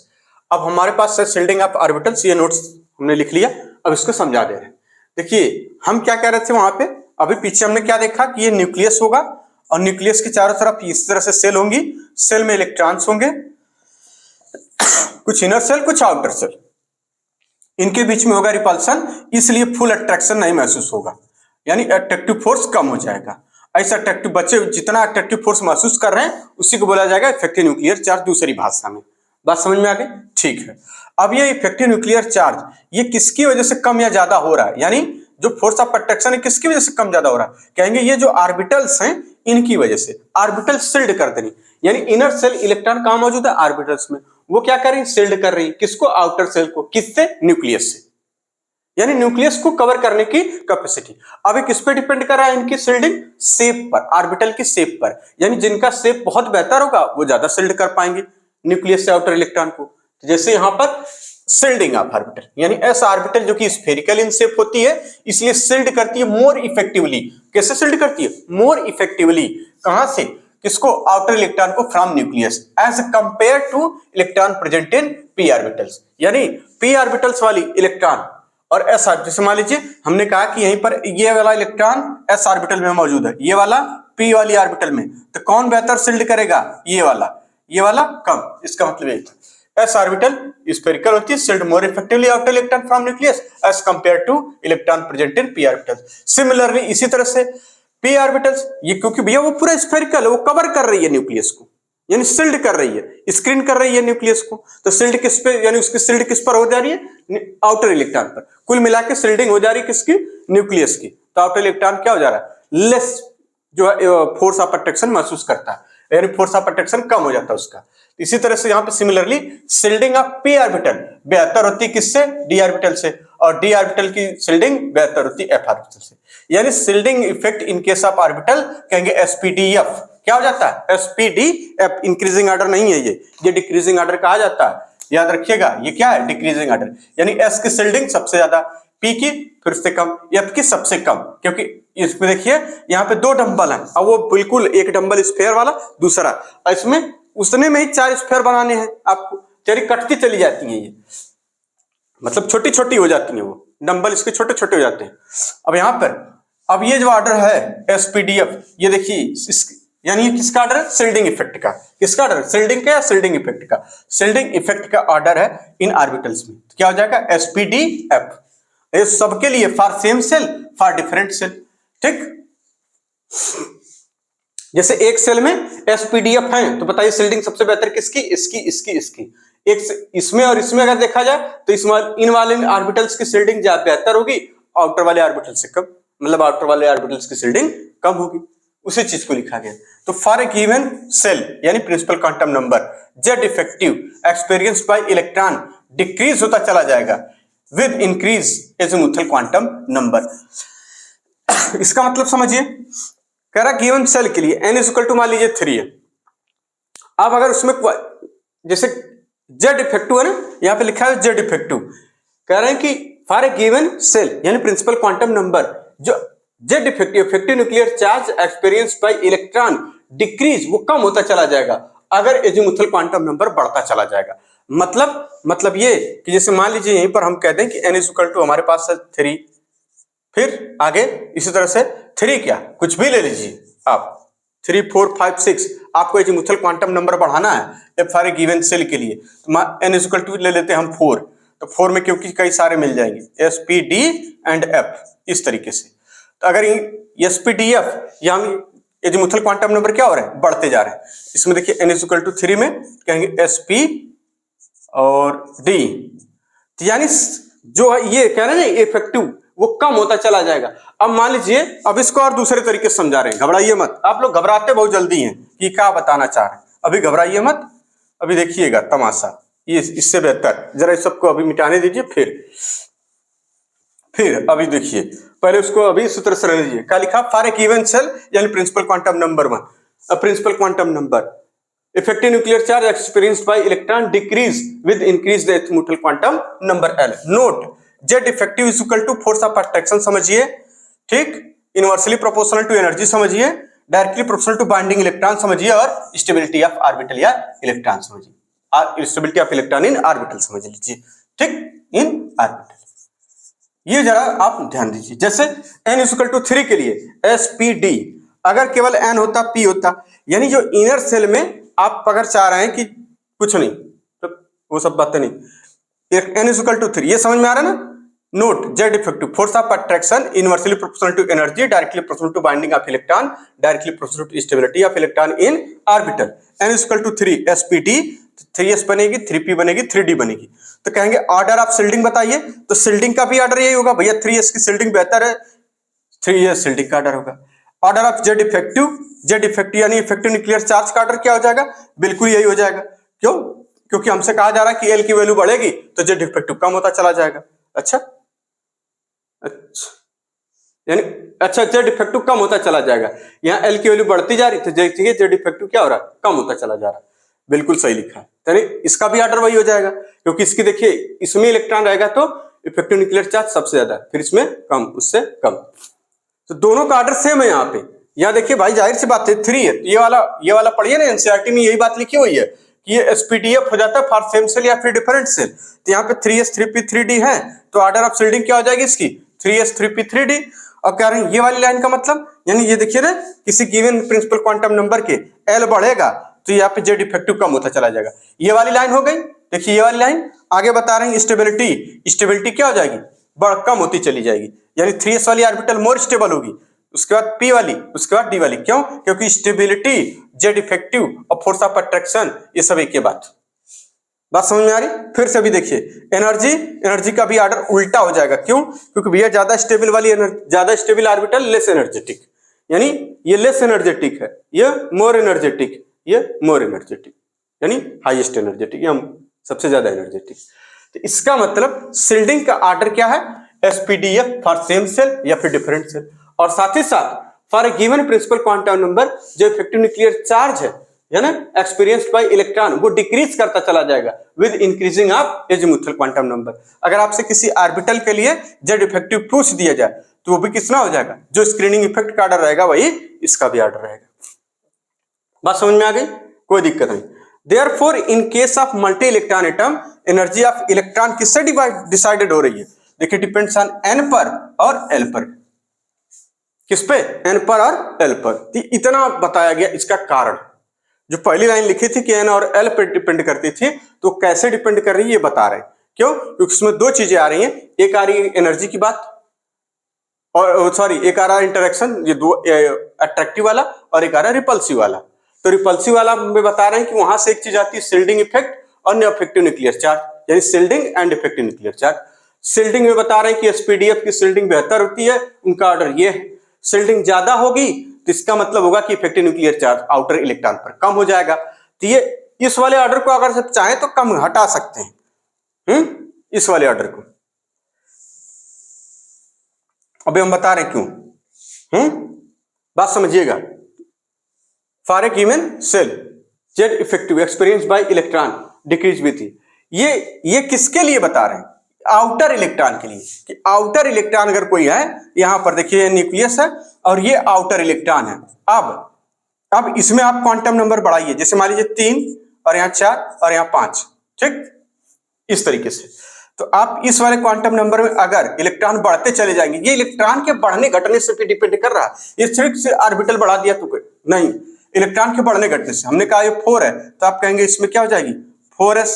अब हमारे पास है शिल्डिंग ऑफ ऑर्बिटल्स, ये नोट्स हमने लिख लिया, अब इसको समझा दे रहे हैं। देखिए हम क्या कह रहे थे वहां पे, अभी पीछे हमने क्या देखा कि ये न्यूक्लियस होगा, और न्यूक्लियस के चारों तरफ इस तरह से सेल होंगी, सेल में इलेक्ट्रॉन्स होंगे, कुछ इनर सेल कुछ आउटर सेल, इनके बीच में होगा रिपल्सन, इसलिए फुल अट्रैक्शन नहीं महसूस होगा, यानी अट्रैक्टिव फोर्स कम हो जाएगा। ऐसा अट्रैक्टिव बच्चे जितना अट्रैक्टिव फोर्स महसूस कर रहे हैं उसी को बोला जाएगा इफेक्टिव न्यूक्लियर चार्ज, दूसरी भाषा में। बात समझ में आ गई? ठीक है, अब ये इफेक्टिव न्यूक्लियर चार्ज ये किसकी वजह से कम या ज्यादा हो रहा है, यानी जो फोर्स ऑफ अट्रैक्शन है किसकी वजह से कम ज्यादा हो रहा है? कहेंगे ये जो ऑर्बिटल्स हैं इनकी वजह से। ऑर्बिटल शिल्ड कर देनी, यानी इनर सेल इलेक्ट्रॉन कहां मौजूद है? ऑर्बिटल्स में, वो क्या कर रही है? शिल्ड कर रही है। किसको? आउटर सेल को। किससे? न्यूक्लियस से, यानी न्यूक्लियस को कवर करने की कैपेसिटी। अब ये किस पे डिपेंड कर रहा है इनकी शिल्डिंग? शेप पर, ऑर्बिटल की शेप पर, यानी जिनका शेप बहुत बेहतर होगा वो ज्यादा शिल्ड कर पाएंगे न्यूक्लियस से आउटर इलेक्ट्रॉन को। तो जैसे यहां पर शिल्डिंग ऑफ ऑर्बिटल, यानी एस ऑर्बिटल जो कि स्फेरिकल इन शेप होती है, इसलिए शिल्ड करती है मोर इफेक्टिवली। कैसे शिल्ड करती है? More effectively. कहां से? किसको? आउटर इलेक्ट्रॉन को from nucleus, as compare to electron present in p orbitals. यानी पी ऑर्बिटल्स वाली इलेक्ट्रॉन और एस ऑर्बिटल, जैसे मान लीजिए हमने कहा कि यहीं पर ये वाला इलेक्ट्रॉन एस ऑर्बिटल में मौजूद है, ये वाला पी वाली ऑर्बिटल में, तो कौन बेहतर शिल्ड करेगा? ये वाला कम। इसका मतलब ये एस ऑर्बिटल स्फेरिकल होती है, shield more effectively outer electron from nucleus as compare to electron present in p orbital. Similarly इसी तरह से पी ऑर्बिटल्स, ये क्योंकि भैया वो पूरा स्फेरिकल है, वो कवर कर रही है न्यूक्लियस को, यानी शिल्ड कर रही है, स्क्रीन कर रही है न्यूक्लियस को। तो शिल्ड किस पे, यानी उसकी शिल्ड किस पर हो जा रही है? आउटर इलेक्ट्रॉन पर। कुल मिला के शिल्डिंग हो जा रही है किसकी? न्यूक्लियस की। तो आउटर इलेक्ट्रॉन क्या हो जा रहा है? लेस जो है फोर्स ऑफ अट्रैक्शन महसूस करता है, यानी फोर्स ऑफ अट्रैक्शन कम हो जाता है उसका। इसी तरह से यहाँ पे similarly shielding of P orbital बेहतर होती है किससे? डी ऑर्बिटल से, और डी ऑर्बिटल की शिल्डिंग बेहतर होती है एफ ऑर्बिटल से। यानी shielding effect in case of orbital कहेंगे एसपीडीएफ। क्या हो जाता है? एसपीडीएफ। इंक्रीजिंग ऑर्डर नहीं है ये डिक्रीजिंग ऑर्डर कहा जाता है, याद रखिएगा। ये क्या है? डिक्रीजिंग ऑर्डर, यानी एस की शिल्डिंग सबसे ज्यादा, पी की फिर से कम, एफ की सबसे कम। क्योंकि इसमें देखिए यहाँ पे दो डंबल हैं, अब वो बिल्कुल एक डंबल स्फेयर वाला, दूसरा, इसमें उसने में ही 4 स्फेयर बनाने हैं आपको, तेरी कटती चली जाती है ये, मतलब छोटी छोटी हो जाती है वो डंबल, इसके छोटे छोटे हो जाते हैं। अब यहाँ पर अब ये जो ऑर्डर है एसपीडीएफ, ये देखिए यानी ये किसका ऑर्डर है? शिल्डिंग इफेक्ट का। किसका ऑर्डर? शिल्डिंग का या शिल्डिंग इफेक्ट का? शिल्डिंग इफेक्ट का ऑर्डर है इन ऑर्बिटल्स में। तो क्या हो जाएगा? एसपीडीएफ। ये सबके लिए, for same shell for different shell. ठीक, जैसे एक सेल में एसपीडीएफ है तो बताइए शिल्डिंग सबसे बेहतर किसकी? इसकी। एक इसमें और इसमें अगर देखा जाए तो इन वाले ऑर्बिटल्स की शिल्डिंग ज्यादा बेहतर होगी, आउटर वाले ऑर्बिटल से कम, मतलब आउटर वाले ऑर्बिटल्स की शिल्डिंग कम होगी। उसी चीज को लिखा गया। तो फॉर ए गिवन सेल, यानी principal quantum number Z effective experienced by electron decrease होता चला जाएगा, with increase azimuthal quantum number. इसका मतलब समझिए, कह रहा गिवन सेल के लिए n इक्वल टू मान लीजिए 3 है। अब अगर उसमें जैसे z इफेक्टिव है ना, यहाँ पे लिखा है z इफेक्टिव, कह रहे हैं कि फॉर ए गिवन सेल यानी प्रिंसिपल क्वांटम नंबर, जो z effective nuclear charge experience by electron decrease, वो कम होता चला जाएगा अगर एजीमुथल क्वांटम नंबर बढ़ता चला जाएगा। मतलब ये कि जैसे मान लीजिए यहीं पर हम कह दें कि n इक्वल टू हमारे पास है 3, फिर आगे इसी तरह से 3 क्या कुछ भी ले लीजिए आप, 3, 4, 5, 6, आपको एजीमुथल क्वांटम नंबर बढ़ाना है फॉर ए गिवन सेल के लिए, तो n इक्वल टू ले लेते हैं हम 4, तो 4 में क्योंकि कई सारे मिल जाएंगे s p d and f, इस तरीके से। तो अगर s p d f यहाँ एजीमुथल क्वांटम नंबर क्या हो रहे हैं, बढ़ते जा रहे हैं। इसमें देखिए n इक्वल टू 3 में कहेंगे s p और d, तो यानी जो ये कह रहे हैं ना इफेक्टिव, वो कम होता चला जाएगा। अब मान लीजिए, अब इसको और दूसरे तरीके से समझा रहे हैं, घबराइए मत, आप लोग घबराते बहुत जल्दी हैं कि क्या बताना चाह रहे हैं, अभी घबराइए मत, अभी देखिएगा तमाशा, ये इससे बेहतर जरा इस सबको अभी मिटाने दीजिए, फिर अभी देखिए, पहले उसको अभी सूत्र से रहने दीजिए। क्या लिखा, फॉर ए गिवन सेल यानी principal quantum number 1, principal quantum number effective nuclear charge experienced by electron decrease with increase the azimuthal quantum number L. Note, Z effective is equal to force of attraction समझिए, ठीक, inversely proportional to energy समझिए, directly proportional to binding electron समझिए, और stability of orbital या electron समझिए, stability of electron in orbital समझ लीजिए, ठीक, इन ऑर्बिटल। ये जरा आप ध्यान दीजिए, जैसे n इक्वल टू 3 के लिए SPD, अगर केवल n होता p होता, यानी जो इनर सेल में आप अगर चाह रहे हैं कि कुछ नहीं, तो वो सब बातें नहीं, n इक्वल टू 3, ये समझ में आ रहा है ना। Note, Z effective force of attraction inversely proportional to energy, directly proportional to binding of electron, directly proportional to stability of electron in orbital. n equal to 3 spt, 3s बनेगी, 3p बनेगी, 3d बनेगी। तो कहेंगे order of shielding बताइए, तो shielding का भी order यही होगा भैया, 3s की शिल्डिंग बेहतर है, 3s शिल्डिंग का ऑर्डर होगा। ऑर्डर ऑफ Z इफेक्टिव यानी इफेक्टिव न्यूक्लियर चार्ज का ऑर्डर क्या हो जाएगा, बिल्कुल यही हो जाएगा। क्यों, क्योंकि हमसे कहा जा रहा है कि L की वैल्यू बढ़ेगी तो Z इफेक्टिव कम होता चला जाएगा। अच्छा, यानी अच्छा Z इफेक्टिव कम होता चला जाएगा, यहाँ L की वैल्यू बढ़ती जा रही, तो Z इफेक्टिव क्या हो रहा है, कम होता चला जा रहा है, बिल्कुल सही लिखा है। यानी इसका भी ऑर्डर वही हो जाएगा, क्योंकि इसकी देखिए इसमें इलेक्ट्रॉन रहेगा तो इफेक्टिव न्यूक्लियर चार्ज सबसे ज्यादा, फिर इसमें कम, उससे कम, तो दोनों का ऑर्डर सेम है। यहाँ पे यहाँ देखिए भाई, जाहिर सी बात है 3 है, तो ये वाला पढ़िए ना, एनसीईआरटी में यही बात लिखी हुई है कि ये एसपीडीएफ हो जाता है फॉर सेम सेल या फिर डिफरेंट सेल। तो यहाँ पे 3s 3p 3d है, तो ऑर्डर ऑफ शिल्डिंग क्या हो जाएगी इसकी, 3s 3p 3d। और कह रहे हैं ये वाली लाइन का मतलब, यानी ये देखिए ना, किसी गिवन प्रिंसिपल क्वांटम नंबर के L बढ़ेगा तो यहाँ पे Z इफेक्टिव कम होता चला जाएगा। ये वाली लाइन हो गई, देखिए ये वाली लाइन आगे बता रहे हैं स्टेबिलिटी क्या हो जाएगी, कम होती चली जाएगी, यानी 3s वाली ऑर्बिटल मोर स्टेबल होगी, उसके बाद p वाली, उसके बाद d वाली। क्यों, क्योंकि स्टेबिलिटी, Z इफेक्टिव और फोर्स ऑफ अट्रैक्शन ये सब एक ही बात समझ में आ रही। फिर से भी देखिए, एनर्जी का भी ऑर्डर उल्टा हो जाएगा। क्यों, क्योंकि भैया ज्यादा स्टेबल वाली ज्यादा स्टेबल ऑर्बिटल लेस एनर्जेटिक, यानी ये लेस एनर्जेटिक है, ये मोर एनर्जेटिक, ये मोर एनर्जेटिक, यानी हाईएस्ट एनर्जेटिक, या सबसे ज्यादा एनर्जेटिक। तो इसका मतलब शिल्डिंग का ऑर्डर क्या है, एसपीडीएफ फॉर सेम सेल या फिर डिफरेंट सेल, और साथ ही साथ for a given principal quantum number जो इफेक्टिव न्यूक्लियर चार्ज है ना, एक्सपीरियंस्ड बाय इलेक्ट्रॉन, वो डिक्रीज करता चला जाएगा with increasing of azimuthal quantum number. अगर आपसे किसी ऑर्बिटल के लिए Z इफेक्टिव पूछ दिया जाए तो वो भी कितना हो जाएगा, जो स्क्रीनिंग इफेक्ट का ऑर्डर रहेगा वही इसका भी ऑर्डर रहेगा। बात समझ में आ गई, कोई दिक्कत नहीं। Therefore, in case of multi electron atom, energy of electron किससे डिसाइडेड हो रही है, देखिए डिपेंड्स ऑन n पर और L पर। किस पे, n पर और L पर। इतना बताया गया, इसका कारण जो पहली लाइन लिखी थी कि n और L पर डिपेंड करती थी, तो कैसे डिपेंड कर रही है ये बता रहे हैं। क्यों, क्योंकि इसमें दो चीजें आ रही हैं, एक आ रही है एनर्जी की बात, और सॉरी एक आ रहा है इंटरेक्शन, ये दो अट्रैक्टिव वाला, और एक आ रहा है रिपल्सिव वाला। तो रिपल्सिव वाला में बता रहे हैं कि वहां से एक चीज आती है शिल्डिंग इफेक्ट और इफेक्टिव न्यूक्लियर चार्ज, यानी shielding and effective nuclear charge. Shielding में बता रहे हैं कि एसपीडीएफ की शिल्डिंग बेहतर होती है, उनका ऑर्डर ये है। शिल्डिंग ज्यादा होगी तो इसका मतलब होगा कि effective nuclear charge outer electron पर कम हो जाएगा। तो ये इस वाले ऑर्डर को अगर सब चाहे तो कम हटा सकते हैं, इस वाले ऑर्डर को, अभी हम बता रहे क्यों। बात समझिएगा। For a given shell Z effective experience by electron decrease with ये किसके लिए बता रहे हैं, आउटर इलेक्ट्रॉन के लिए, कि आउटर इलेक्ट्रॉन अगर कोई है, यहां पर देखिए न्यूक्लियस है और ये आउटर इलेक्ट्रॉन है। अब इसमें आप क्वांटम नंबर बढ़ाइए, जैसे मान लीजिए 3 और यहाँ 4 और यहाँ 5, ठीक, इस तरीके से। तो आप इस वाले क्वांटम नंबर में अगर इलेक्ट्रॉन बढ़ते चले जाएंगे, ये इलेक्ट्रॉन के बढ़ने घटने से डिपेंड कर रहा है, ये सिर्फ से ऑर्बिटल बढ़ा दिया तो नहीं, इलेक्ट्रॉन के बढ़ने घटने से। हमने कहा ये 4 है तो आप कहेंगे इसमें क्या हो जाएगी 4s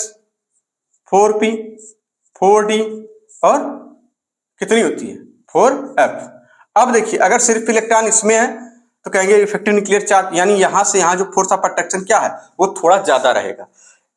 4p 4d और कितनी होती है 4f। अब देखिए अगर सिर्फ इलेक्ट्रॉन इसमें है तो कहेंगे इफेक्टिव न्यूक्लियर चार्ज, यानी यहां से यहां जो फोर्स ऑफ अट्रैक्शन क्या है वो थोड़ा ज्यादा रहेगा।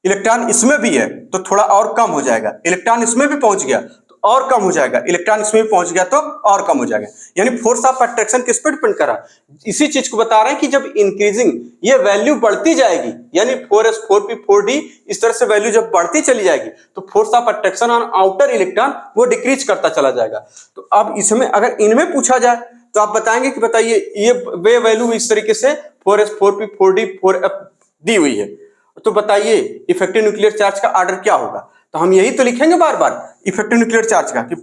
इलेक्ट्रॉन इसमें भी है तो थोड़ा और कम हो जाएगा, इलेक्ट्रॉन इसमें भी पहुंच गया तो और कम हो जाएगा, इलेक्ट्रॉन इसमें भी पहुंच गया तो और कम हो जाएगा। यानी फोर्स ऑफ अट्रैक्शन किस पर डिपेंड कर रहा है, इसी चीज को बता रहे हैं कि जब इंक्रीजिंग ये वैल्यू बढ़ती जाएगी, यानी 4s 4p 4d इस तरह से वैल्यू जब बढ़ती चली जाएगी तो force of attraction on outer electron वो डिक्रीज करता चला जाएगा। तो अब इसमें अगर इनमें पूछा जाए तो आप बताएंगे कि बताइए ये वे वैल्यू इस तरीके से 4s 4p 4d 4f दी हुई है, तो बताइए इफेक्टिव न्यूक्लियर चार्ज का ऑर्डर क्या होगा। तो हम यही तो लिखेंगे बार बार इफेक्टिव न्यूक्लियर चार्ज का कि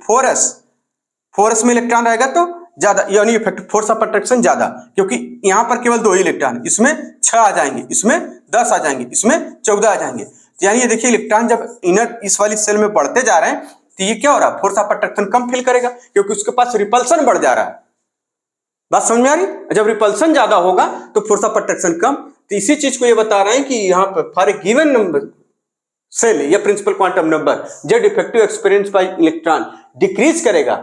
4s में इलेक्ट्रॉन रहेगा तो ज्यादा, यानी इफेक्टिव फोर्स ऑफ अट्रैक्शन ज्यादा, क्योंकि यहां पर केवल 2 ही इलेक्ट्रॉन, इसमें 6 आ जाएंगे, इसमें 10 आ जाएंगे, इसमें 14 आ जाएंगे। तो यानी ये देखिए इलेक्ट्रॉन जब इनर इस वाली सेल में बढ़ते जा रहे हैं तो ये क्या हो रहा है, force of attraction come feel करेगा क्योंकि उसके पास रिपल्सन बढ़ जा रहा है। बात समझ में आ रही, जब रिपल्सन ज्यादा होगा तो फोर्स ऑफ अट्रैक्शन कम। तो इसी चीज को ये बता रहे हैं कि यहाँ पर for a given number shell या principal quantum number Z effective experience by electron decrease करेगा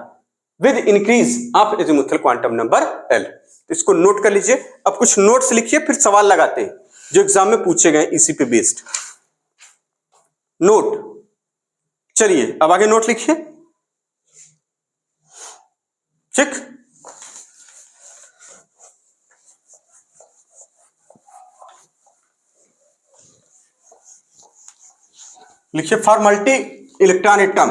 with increase of azimuthal quantum number L. तो इसको नोट कर लीजिए। अब कुछ नोट्स लिखिए फिर सवाल लगाते हैं जो एग्जाम में पूछे गए इसी पे बेस्ड नोट। चलिए अब आगे नोट लिखिए, ठीक। लिखिए for multi electron atom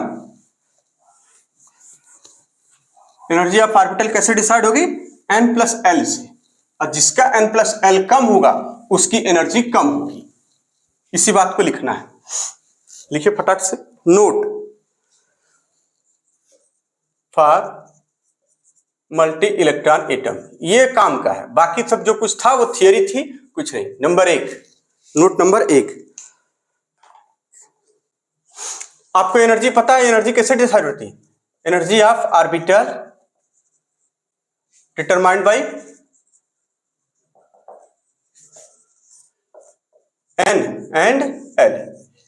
energy of orbital कैसे डिसाइड होगी, n+l से, और जिसका n+l कम होगा उसकी एनर्जी कम होगी। इसी बात को लिखना है, लिखिए फटाक से। Note for multi electron atom, ये काम का है, बाकी सब जो कुछ था वो थियरी थी, कुछ नहीं। नंबर 1, नोट नंबर 1, आपको एनर्जी पता है, एनर्जी कैसे डिसाइड होती है, energy of orbital determined by n and l,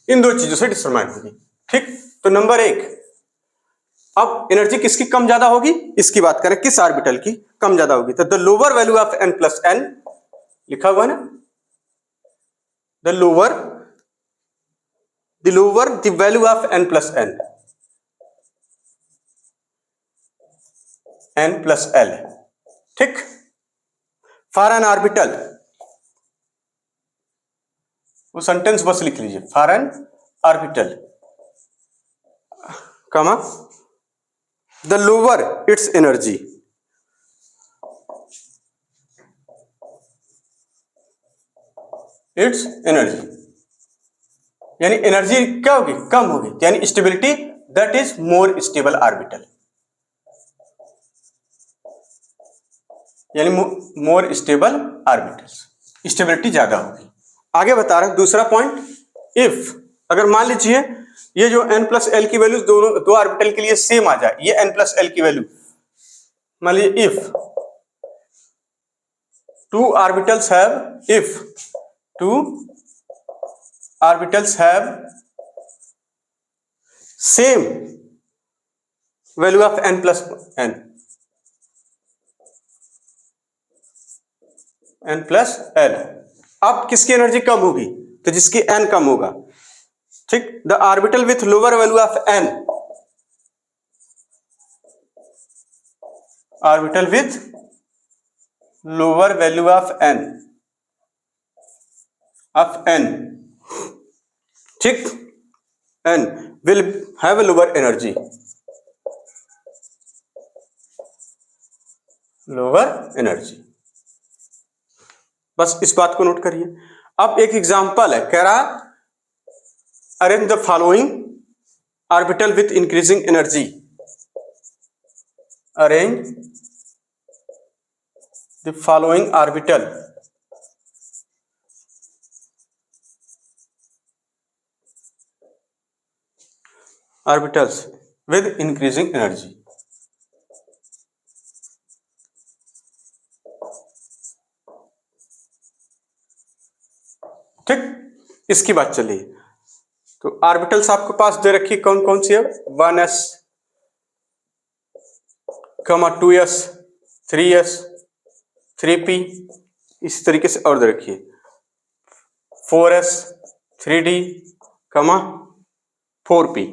इन 2 चीजों से डिटरमाइन होगी, ठीक। तो नंबर 1, अब एनर्जी किसकी कम ज्यादा होगी, इसकी बात करें, किस ऑर्बिटल की कम ज्यादा होगी, तो the lower value of n+n लिखा हुआ है ना, the lower the value of n+n n+l, ठीक। फॉर एन ऑर्बिटल, वो सेंटेंस बस लिख लीजिए, फॉर एन ऑर्बिटल कमा द लोअर इट्स एनर्जी यानी एनर्जी क्या होगी, कम होगी, यानी stability that is more stable orbital, यानी मोर स्टेबल ऑर्बिटल्स, स्टेबिलिटी ज्यादा होगी। आगे बता रहे हैं दूसरा पॉइंट, इफ अगर मान लीजिए ये जो n+l की वैल्यू दोनों 2 ऑर्बिटल के लिए सेम आ जाए, ये n+l की वैल्यू मान लीजिए if 2 orbitals have same value of n+n n+l, अब किसकी एनर्जी कम होगी, तो जिसकी n कम होगा, ठीक। The orbital with lower value of n, orbital with lower value of n ठीक, n will have a lower energy, lower energy. बस इस बात को नोट करिए। अब एक एग्जांपल है, कह रहा arrange the following orbital with increasing energy. Arrange the following orbitals with increasing energy. ठीक, इसकी बात चलिए। तो ऑर्बिटल्स आपके पास दे रखी कौन कौन सी है? 1s, 2s, 3s, 3p, इस तरीके से और दे रखी है 4s, 3d, 4p।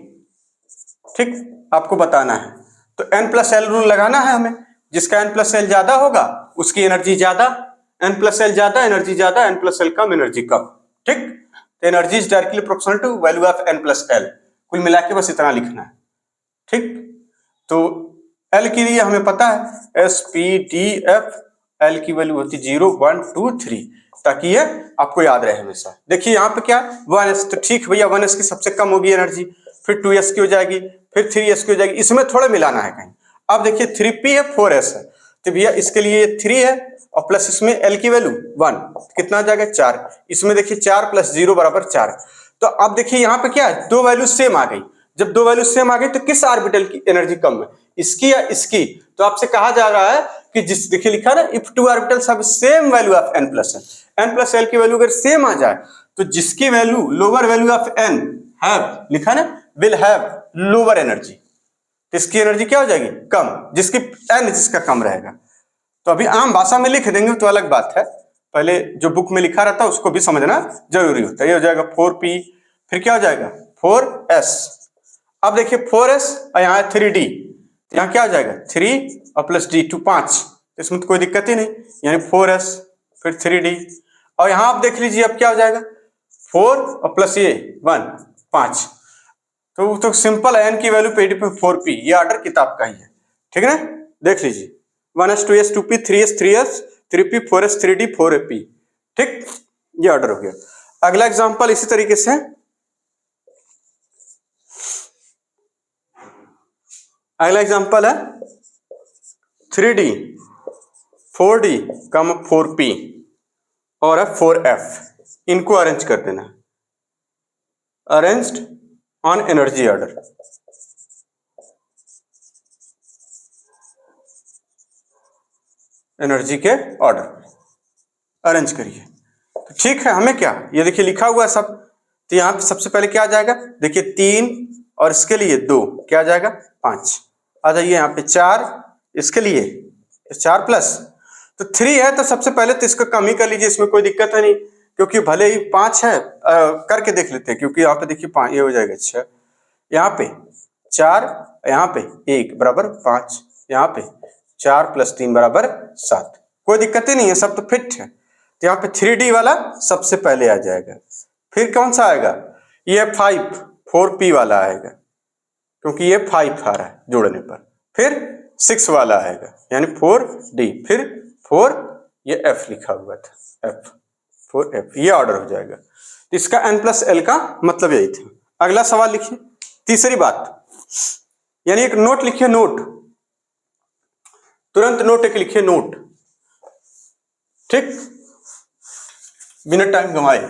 ठीक, आपको बताना है। तो n+l रूल लगाना है हमें। जिसका n+l ज्यादा होगा उसकी एनर्जी ज्यादा, n+l ज्यादा एनर्जी ज्यादा, n+l कम एनर्जी कम। ठीक, तो energy is directly proportional to value of n+l। कुल मिला के बस इतना लिखना है। ठीक, तो L के लिए हमें पता है S P D F, L की वैल्यू होती 0 1 2 3, ताकि ये आपको याद रहे हमेशा। देखिए यहाँ पे क्या 1s, तो ठीक भैया 1s की सबसे कम होगी एनर्जी, फिर 2s की हो जाएगी, फिर 3s की हो जाएगी, इसमें थोड़ा मिलाना है कहीं। अब देखिए 3p है 4s है, तो भैया इसके लिए 3 है और प्लस इसमें L की वैल्यू 1, कितना आ जाएगा 4। इसमें देखिए 4 + 0 = 4। तो अब देखिए यहाँ पे क्या है, दो वैल्यू सेम आ गई। जब दो वैल्यू सेम आ गई तो किस ऑर्बिटल की एनर्जी कम है, इसकी या इसकी? तो आपसे कहा जा रहा है कि जिस, देखिए लिखा ना, if two orbitals have same value of n+l की वैल्यू अगर सेम आ जाए तो जिसकी value lower value of n have, लिखा ना, विल हैव लोअर एनर्जी, तो इसकी एनर्जी क्या हो जाएगी? कम, जिसकी n जिसका कम रहेगा। तो अभी आम भाषा में लिख देंगे तो अलग बात है, पहले जो बुक में लिखा रहता है उसको भी समझना जरूरी होता है। ये हो जाएगा 4p, फिर क्या हो जाएगा 4s। अब देखिए 4s और यहाँ 3d, यहाँ क्या हो जाएगा 3 और प्लस d 2 5, इसमें तो कोई दिक्कत ही नहीं, यानी 4s फिर 3d। और यहाँ आप देख लीजिए अब क्या हो जाएगा 4 और प्लस ये 1 5, तो सिंपल है, n की वैल्यू पे 4p, ये ऑर्डर किताब का ही है। ठीक है ना, देख लीजिए 1s 2s 2p 3s 3s 3p 4s 3d 4p। ठीक, ये ऑर्डर हो गया। अगला एग्जांपल इसी तरीके से, अगला एग्जांपल है 3d 4d 4p और 4f, इनको अरेंज कर देना, arranged on energy order. Energy के ऑर्डर अरेंज करिए। तो ठीक है, हमें क्या, ये देखिए लिखा हुआ है सब, तो यहाँ पे सबसे पहले क्या आ जाएगा, देखिए 3 और इसके लिए 2 क्या आ जाएगा 5, आ जाइए यहाँ पे 4, इसके लिए 4 प्लस, तो 3 है तो सबसे पहले तो इसको कम ही कर लीजिए, इसमें कोई दिक्कत है नहीं, क्योंकि भले ही 5 है, करके देख लेते हैं, क्योंकि यहाँ पे देखिए 5 ये हो जाएगा 6, यहाँ पे 4, यहाँ पे 1 बराबर 5, यहाँ पे 4 + 3 = 7, कोई दिक्कत ही नहीं है, सब तो फिट है। तो यहाँ पे 3d वाला सबसे पहले आ जाएगा, फिर कौन सा आएगा, ये 5 4p वाला आएगा, क्योंकि ये 5 आ रहा है जोड़ने पर, फिर 6 वाला आएगा यानी 4d, फिर 4, ये f लिखा हुआ था f, 4f, ये ऑर्डर हो जाएगा। तो इसका n+l का मतलब यही था। अगला सवाल लिखिए, तीसरी बात, यानी एक नोट लिखिए, नोट, तुरंत नोट एक लिखिए, नोट। ठीक, बिना टाइम गंवाए।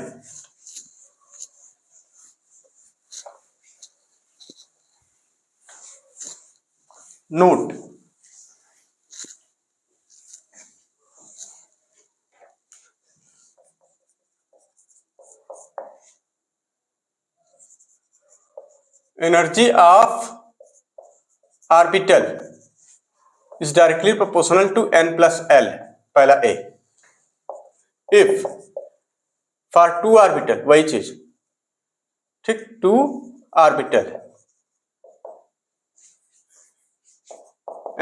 Note, energy of orbital is directly proportional to n+l, पहला a, if for 2 ऑर्बिटल, वही चीज, ठीक, 2 ऑर्बिटल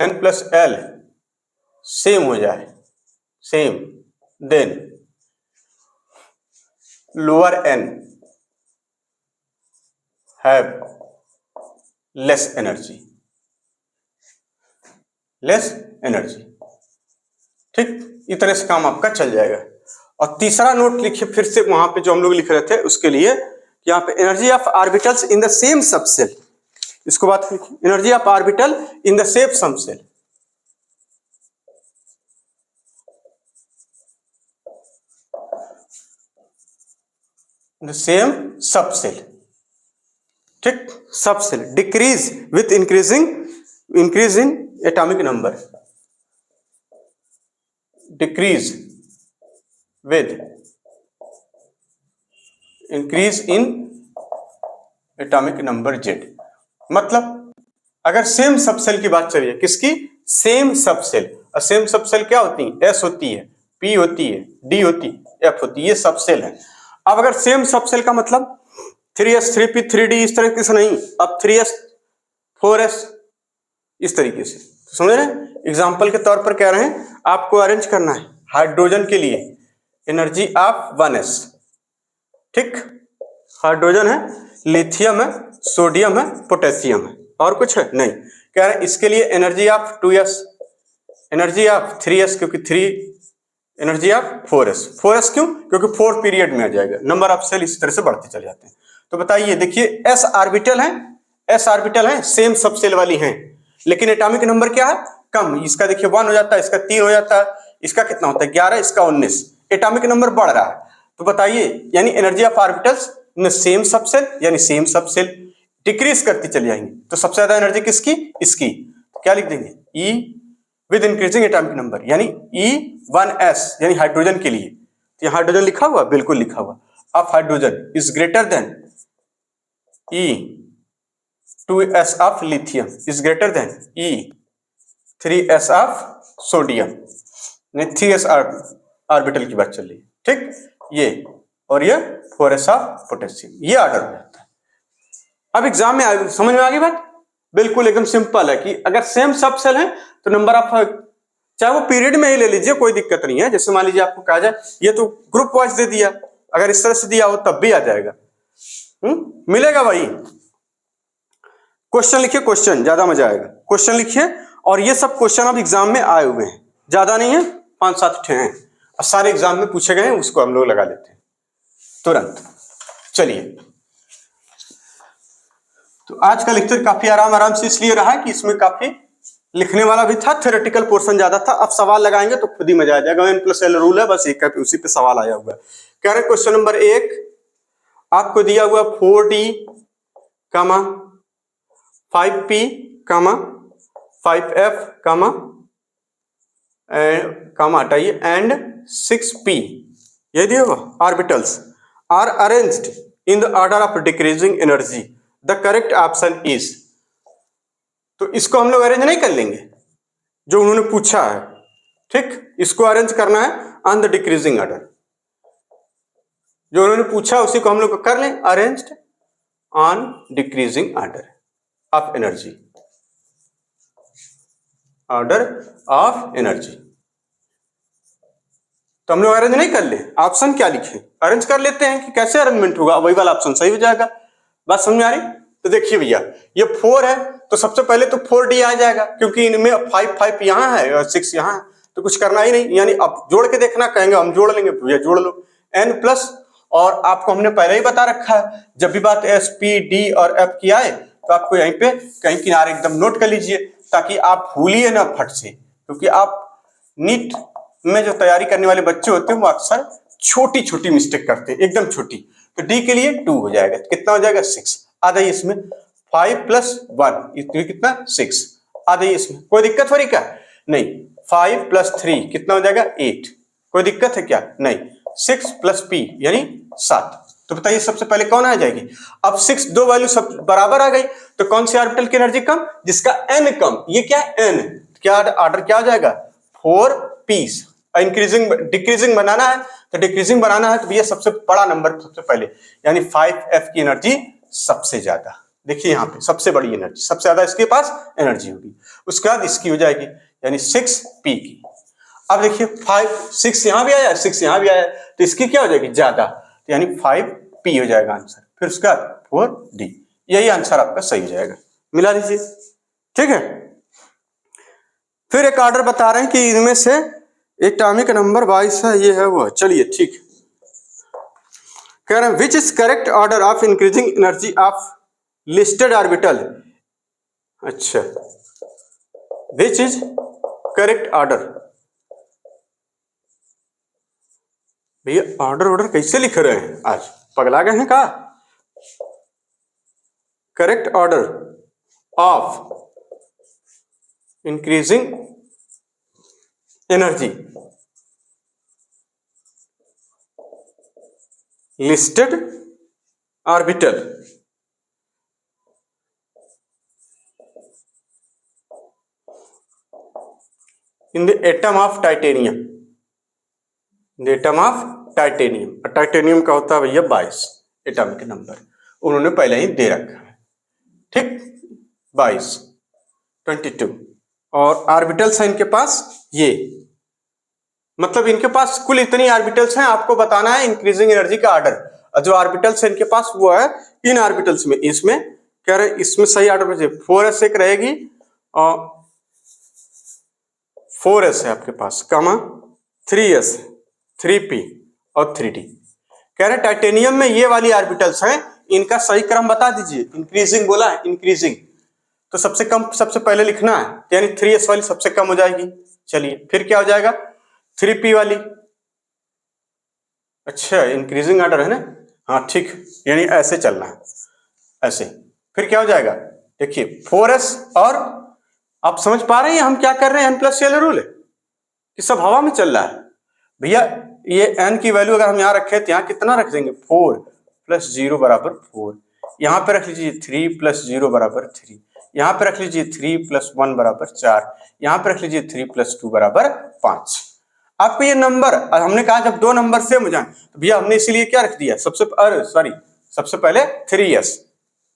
n+l सेम हो जाए, same, then lower n have less energy, less energy. ठीक, इस तरह से काम आपका चल जाएगा। और तीसरा नोट लिखिए फिर से वहां पे जो हम लोग लिख रहे थे उसके लिए, यहाँ पे energy of orbitals in the same subshell, इसको बात लिखिए, energy of orbital in the same subshell, the same subshell, ठीक, subshell decrease with increase in atomic number, decrease with increase in atomic number Z. मतलब अगर same subshell की बात चलिए, किसकी, सेम सबसेल, और सेम सबसेल क्या होती है, एस होती है, पी होती है, डी होती है, एफ होती है, ये सबसेल है। अब अगर सेम सबसेल का मतलब 3s 3p 3d इस तरीके से नहीं, अब 3s 4s इस तरीके से, तो समझ रहे हैं। एग्जाम्पल के तौर पर कह रहे हैं आपको अरेंज करना है हाइड्रोजन के लिए एनर्जी ऑफ 1s, ठीक, हाइड्रोजन है, लिथियम है, सोडियम है, पोटेशियम है, और कुछ है नहीं। कह रहे हैं इसके लिए energy of 2s, energy of 3s क्योंकि 3, एनर्जी ऑफ 4s क्यों, क्योंकि 4 पीरियड में आ जाएगा, नंबर ऑफ सेल इस तरह से बढ़ते चले जाते हैं। तो बताइए, देखिए s ऑर्बिटल है, सेम सबसेल वाली हैं, लेकिन एटॉमिक नंबर क्या है, कम। इसका देखिए 1 हो जाता है, इसका 3 हो जाता है, इसका कितना होता है 11, इसका 19, एटॉमिक नंबर बढ़ रहा है। तो बताइए, यानी energy of orbitals in same subshell, यानी सेम सबसेल डिक्रीज करती चली जाएंगी। तो सबसे ज्यादा एनर्जी किसकी, इसकी, तो क्या लिख देंगे, E with increasing atomic number, यानी E1s, यानी हाइड्रोजन के लिए। तो यहाँ हाइड्रोजन लिखा हुआ, बिल्कुल लिखा हुआ, of hydrogen is greater than E2s of lithium is greater than E3s of sodium, 3s orbital की बात चल रही है, ठीक, ये और ये 4s ऑफ पोटेशियम, ये ऑर्डर हो जाता है। अब एग्जाम में समझ में आ गई बात, बिल्कुल एकदम सिंपल है कि अगर सेम सबसेल है तो नंबर ऑफ, चाहे वो पीरियड में ही ले लीजिए, कोई दिक्कत नहीं है। जैसे मान लीजिए आपको कहा जाए ये तो ग्रुप वाइज दे दिया, अगर इस तरह से दिया हो तब भी आ जाएगा, मिलेगा भाई। क्वेश्चन लिखिए, क्वेश्चन ज्यादा मजा आएगा, क्वेश्चन लिखिए। और ये सब क्वेश्चन अब एग्जाम में आए हुए हैं, ज्यादा नहीं है, 5-7 ठे हैं, और सारे एग्जाम में पूछे गए हैं, उसको हम लोग लगा लेते हैं तुरंत। चलिए, तो आज का लेक्चर काफी आराम से इसलिए रहा कि इसमें काफी लिखने वाला भी था, थ्योरेटिकल पोर्शन ज्यादा था। अब सवाल लगाएंगे तो खुद ही मजा आ जाएगा, N+L रूल है, बस एक उसी पे सवाल आया हुआ है। कह रहे क्वेश्चन नंबर 1, आपको दिया हुआ 4D, 5P, 5F, हटाइए, एंड 6P, ये दिया हुआ orbitals are arranged in the order of decreasing energy, the correct option is. तो इसको हम लोग अरेंज नहीं कर लेंगे, जो उन्होंने पूछा है, ठीक, इसको अरेंज करना है ऑन द डिक्रीजिंग ऑर्डर, जो उन्होंने पूछा उसी को हम लोग कर लें, arranged on decreasing order of energy, order of energy. तो हम लोग अरेंज नहीं कर ले, ऑप्शन क्या लिखे, अरेंज कर लेते हैं कि कैसे अरेंजमेंट होगा, वही वाला ऑप्शन सही हो जाएगा। बात समझ में आ रही। तो देखिए भैया, ये 4 है तो सबसे पहले तो 4D आ जाएगा, क्योंकि इनमें 5 यहाँ है और 6 यहाँ है, तो कुछ करना ही नहीं, यानी अब जोड़ के देखना कहेंगे हम जोड़ लेंगे, भैया जोड़ लो N+, और आपको हमने पहले ही बता रखा है, जब भी बात S, P, D और F की आए तो आपको यहीं पे कहीं किनारे एकदम नोट कर लीजिए, ताकि आप भूलिए ना फट से, क्योंकि आप नीट में जो तैयारी करने वाले बच्चे होते हैं वो अक्सर छोटी छोटी मिस्टेक करते हैं, एकदम छोटी। तो D के लिए 2 हो जाएगा, कितना हो जाएगा 6, आ जाइए इसमें 5 + 1 कितना 6, आ जाइए इसमें, कोई दिक्कत हो रही क्या, नहीं। 5 + 3 कितना हो जाएगा 8, कोई दिक्कत है क्या, नहीं। 6 + P यानी 7। तो बताइए सबसे पहले कौन आ जाएगी, अब 6 दो वैल्यू सब बराबर आ गई, तो कौन सी ऑर्बिटल की एनर्जी कम, जिसका n कम, ये क्या n, क्या ऑर्डर क्या हो जाएगा 4P। इंक्रीजिंग डिक्रीजिंग बनाना है, तो डिक्रीजिंग बनाना है तो भैया सबसे बड़ा नंबर सबसे पहले, यानी 5F की एनर्जी सबसे ज्यादा, देखिए यहाँ पे सबसे बड़ी एनर्जी, सबसे ज्यादा इसके पास एनर्जी होगी, उसके बाद इसकी हो जाएगी यानी 6P की। अब देखिए 6 यहाँ भी आया, 6 यहाँ भी आया, तो इसकी क्या हो जाएगी ज्यादा, तो यानी 5P हो जाएगा आंसर, फिर उसका 4D, यही आंसर आपका सही हो जाएगा, मिला दीजिए, ठीक है। फिर एक ऑर्डर बता रहे हैं कि इनमें से एटॉमिक नंबर 22 है, ये है वो। चलिए ठीक, कह रहे हैं which is correct order of increasing energy of listed orbital. अच्छा, विच इज करेक्ट ऑर्डर। भैया ऑर्डर कैसे लिख रहे हैं आज, पगला गए हैं का। Correct order of increasing energy listed orbital in the atom of titanium. Atom of titanium, titanium का होता है भैया 22 एटॉमिक नंबर, उन्होंने पहले ही दे रखा है। ठीक, 22 22 और ऑर्बिटल्स हैं इनके पास ये, मतलब इनके पास कुल इतनी ऑर्बिटल्स हैं, आपको बताना है इंक्रीजिंग एनर्जी का ऑर्डर। और जो ऑर्बिटल्स है इनके पास वो है इन ऑर्बिटल्स में, इसमें कह रहे इसमें सही ऑर्डर में 4s एक रहेगी और 4s है आपके पास, कामा 3s 3p और 3d। कह रहे टाइटेनियम में ये वाली ऑर्बिटल्स हैं, इनका सही क्रम बता दीजिए। इंक्रीजिंग बोला है, इंक्रीजिंग तो सबसे कम सबसे पहले लिखना है, यानी 3s वाली सबसे कम हो जाएगी। चलिए फिर क्या हो जाएगा 3p वाली। अच्छा इंक्रीजिंग ऑर्डर है ना, हाँ ठीक, यानी ऐसे चलना है ऐसे। फिर क्या हो जाएगा देखिए 4s, और आप समझ पा रहे हैं हम क्या कर रहे हैं, n प्लस यल रूल है कि सब हवा में चल रहा है भैया। ये n की वैल्यू अगर हम यहाँ रखें तो यहाँ कितना रख देंगे 4 + 0 = 4, यहाँ पे रख लीजिए 3 + 0 = 3, यहाँ पे रख लीजिए 3 + 1 = 4, यहाँ पे रख लीजिए 3 + 2 = 5। आपको ये नंबर, हमने कहा जब दो नंबर सेम हो जाए तो भैया हमने इसीलिए क्या रख दिया, सबसे पहले 3s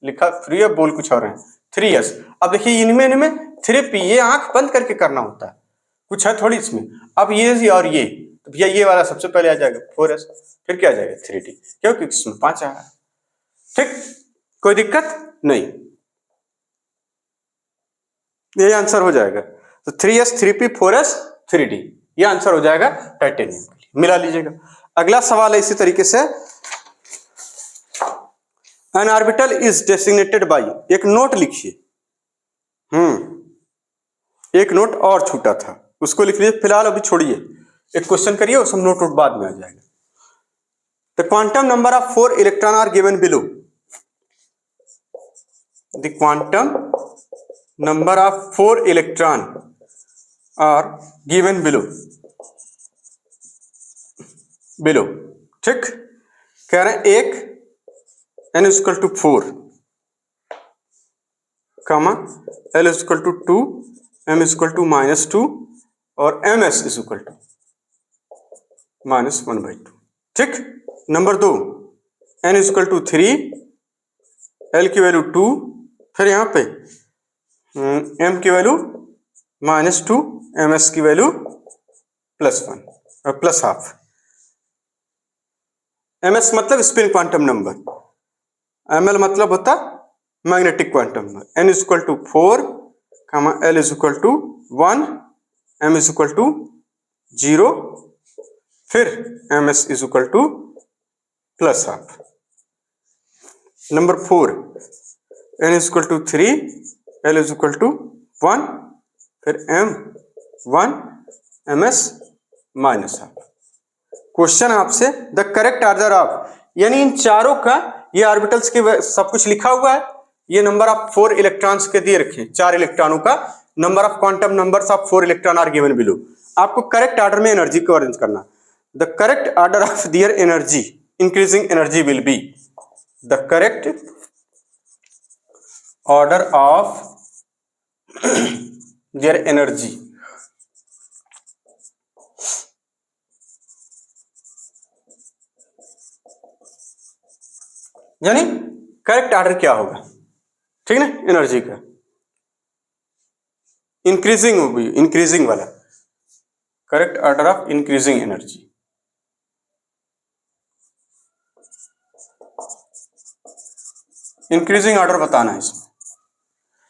लिखा, 3 बोल कुछ और है 3s। अब देखिए इनमें 3p, ये आंख बंद करके करना होता है, कुछ है थोड़ी इसमें। अब ये और ये, तो भैया ये वाला सबसे पहले आ जाएगा 4s, फिर क्या आ जाएगा 3d, क्योंकि इसमें 5 आ रहा है। ठीक, कोई दिक्कत नहीं, ये आंसर हो जाएगा। तो 3s 3p 4s 3d, ये आंसर हो जाएगा टाइटेनियम के लिए, मिला लीजिएगा। अगला सवाल है इसी तरीके से, an orbital is designated by, एक नोट लिखिए। एक नोट और छूटा था, उसको लिख लीजिए, फिलहाल अभी छोड़िए, एक क्वेश्चन करिए, उस नोट बाद में आ जाएगा। The quantum number of 4 electron are given below. The quantum number of 4 electron are given below. ठीक, कह रहे हैं एक n = 4, कामा l = 2, m = -2 और ms = -1/2। ठीक, नंबर 2 n = 3, l की वैल्यू 2, फिर यहाँ पे m की वैल्यू -2, ms की वैल्यू +1 और +½ ms मतलब स्पिन क्वांटम नंबर, ml मतलब होता magnetic quantum number. n = 4, l = 1, m = 0, फिर ms = +½ नंबर 4 n = 3, l = 1, फिर m 1, ms -½ क्वेश्चन आपसे द करेक्ट ऑर्डर ऑफ, यानी इन चारों का, ये ऑर्बिटल्स के सब कुछ लिखा हुआ है, ये नंबर ऑफ 4 इलेक्ट्रॉन्स के दिए रखे, 4 इलेक्ट्रॉनों का number of quantum numbers of 4 electron are given below. आपको करेक्ट ऑर्डर में एनर्जी को अरेंज करना। The correct order of their energy increasing energy will be, the correct order of their energy यानी करेक्ट ऑर्डर क्या होगा, ठीक ना, energy का इंक्रीजिंग होगी, इंक्रीजिंग वाला correct order of increasing energy. Increasing order बताना है इसमें,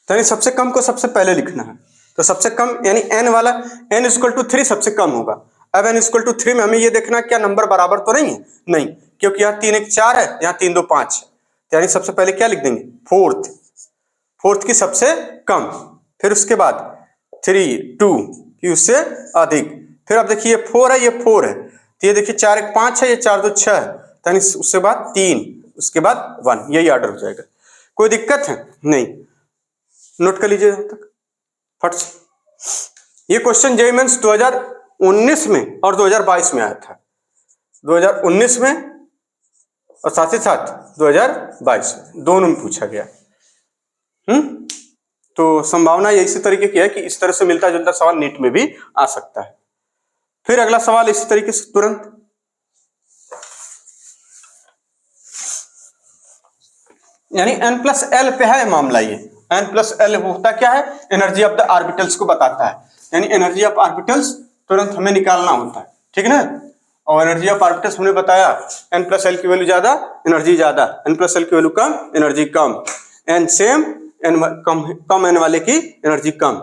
तो यानी सबसे कम को सबसे पहले लिखना है। तो सबसे कम यानी n वाला n = 3 सबसे कम होगा। अब n इक्वल टू 3 में हमें ये देखना क्या नंबर बराबर तो नहीं है, नहीं, क्योंकि यहाँ 3 1 4 है, यहाँ 3 2 5 है, यानी सबसे पहले क्या लिख देंगे, फोर्थ की सबसे कम, फिर उसके बाद 3 2 की उससे अधिक, फिर अब देखिए 4 है, ये 4 है, तो ये देखिए 4 1 5 है, ये 4 2 6 है, यानी उसके बाद 3, उसके बाद 1, यही ऑर्डर हो जाएगा। कोई दिक्कत है नहीं, नोट कर लीजिए तक फट से। ये क्वेश्चन जेईई मेंस 2019 में और 2022 में आया था, 2019 में और साथ ही साथ 2022 में, दोनों में पूछा गया। तो संभावना इसी तरीके की है कि इस तरह से मिलता जुलता सवाल नीट में भी आ सकता है। फिर अगला सवाल इसी तरीके से तुरंत, यानी n+l पे है मामला। ये n+l होता क्या है, एनर्जी ऑफ द ऑर्बिटल्स को बताता है, यानी एनर्जी ऑफ ऑर्बिटल्स तुरंत हमें निकालना होता है, ठीक है ना। और एनर्जी ऑफ ऑर्बिटल्स हमने बताया n+l की वैल्यू ज्यादा एनर्जी ज्यादा, n+l की वैल्यू कम एनर्जी कम, n सेम n कम n वाले की एनर्जी कम।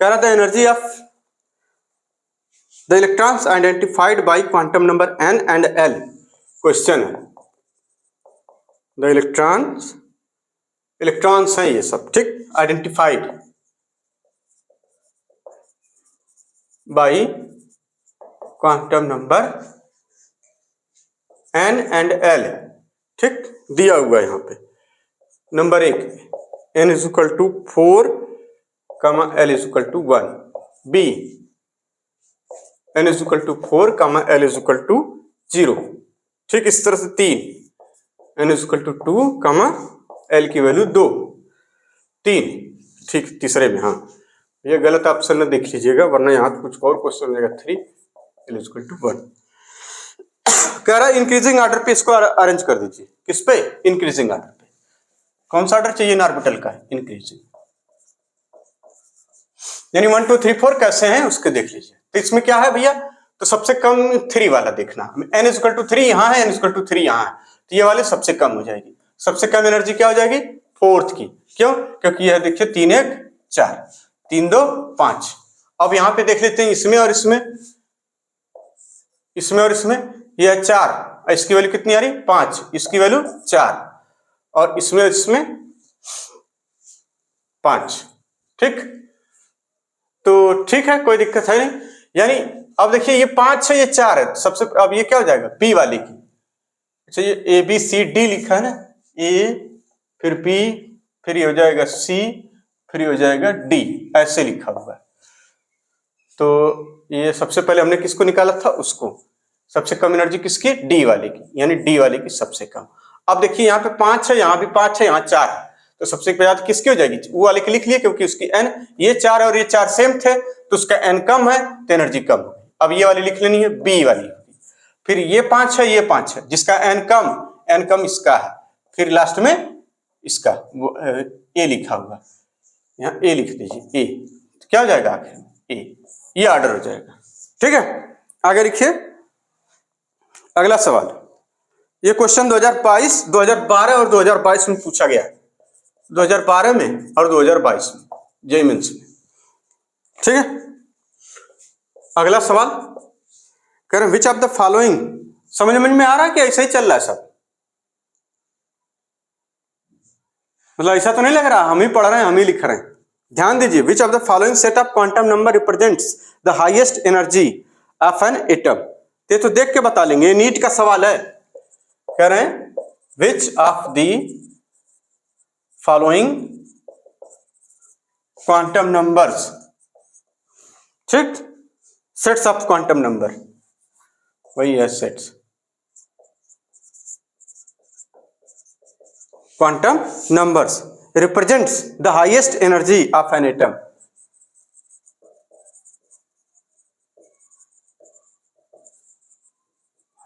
कह रहा था energy of the electrons identified by quantum number n and l, question है द इलेक्ट्रॉन्स हैं ये सब, ठीक, identified by quantum number n and l, ठीक, दिया हुआ है यहाँ पे। Number 1 n = 4, l = 1, b n = 4, l = 0, ठीक, इस तरह से 3 n = 2, l की वैल्यू 2, 3, ठीक, तीसरे में, हाँ ये गलत ऑप्शन में देख लीजिएगा वरना यहाँ कुछ और क्वेश्चन मिलेगा, 3 l = 1। कह रहा है इंक्रीजिंग ऑर्डर पे इसको अरेंज कर दीजिए, किस पे, इंक्रीजिंग ऑर्डर पे। कौन सा ऑर्डर चाहिए इन ऑर्बिटल का, इंक्रीजिंग, यानी 1 2 3 4 कैसे हैं उसके देख लीजिए। तो इसमें क्या है भैया, तो सबसे कम 3 वाला देखना, n = 3 यहाँ है, n = 3 यहाँ है, तो ये वाले सबसे कम हो जाएगी। सबसे कम एनर्जी क्या हो जाएगी, फोर्थ की, क्यों, क्योंकि यह देखिए 3 1 4, 3 2 5। अब यहाँ पे देख लेते हैं इसमें और इसमें, इसमें और इसमें, यह 4, इसकी वैल्यू कितनी आ रही, 5, इसकी वैल्यू 4, और इसमें इसमें 5, ठीक, तो ठीक है, कोई दिक्कत है नहीं। यानी अब देखिए ये 5 है, ये 4 है, सबसे अब ये क्या हो जाएगा, बी वाले की। अच्छा ये ए बी सी डी लिखा है ना, ए फिर बी फिर ये हो जाएगा सी फिर ये हो जाएगा डी, ऐसे लिखा हुआ है। तो ये सबसे पहले हमने किसको निकाला था, उसको, सबसे कम एनर्जी किसकी, डी वाले की, यानी डी वाले की सबसे कम। अब देखिए यहाँ पे 5 है, यहाँ भी 5 है, यहाँ 4 है, तो सबसे ज्यादा किसकी हो जाएगी, वो वाले की लिख लिए, क्योंकि उसकी n, ये 4 और ये 4 सेम थे तो उसका n कम है तो एनर्जी कम होगी। अब ये वाली लिख लेनी है, बी वाली, फिर ये 5 है, ये 5 है, जिसका n कम इसका है, फिर लास्ट में इसका वो ए लिखा हुआ, यहाँ ए लिख दीजिए, ए, तो क्या हो जाएगा आखिर में, ए, ये ऑर्डर हो जाएगा, ठीक है। आगे लिखिए अगला सवाल, ये क्वेश्चन 2012 और 2022 में पूछा गया है, 2012 में और 2022 में जेईई मेंस में, ठीक है। अगला सवाल कह रहे विच ऑफ द फॉलोइंग, समझ में आ रहा है कि ऐसे ही चल रहा है सब, मतलब ऐसा तो नहीं लग रहा हम ही पढ़ रहे हैं हम ही लिख रहे हैं। ध्यान दीजिए, which of the following set of quantum number represents the highest energy of N atom, ये तो देख के बता लेंगे, ये नीट का सवाल है। कह रहे हैं which of the following quantum numbers, ठीक, सेट्स ऑफ क्वांटम नंबर, वही है sets, quantum numbers represents the highest energy of an atom.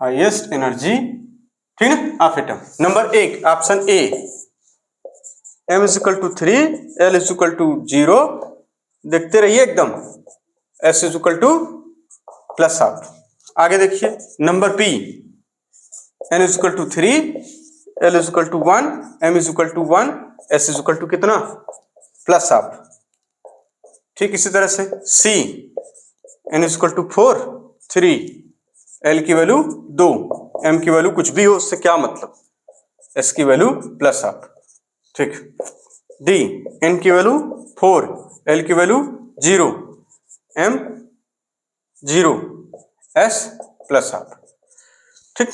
Highest energy, ठीक है, of atom. Number 1 option A, m = 3, l = 0, देखते रहिए एकदम, s = +12। आगे देखिए number B, n = 3, l = 1, m = 1, s = कितना, +12, ठीक। इसी तरह से सी, n = 4, 3, L की वैल्यू 2, M की वैल्यू कुछ भी हो, उससे क्या मतलब, S की वैल्यू प्लस हाफ, ठीक। D, N की वैल्यू 4, L की value 0, M 0, S plus half, ठीक।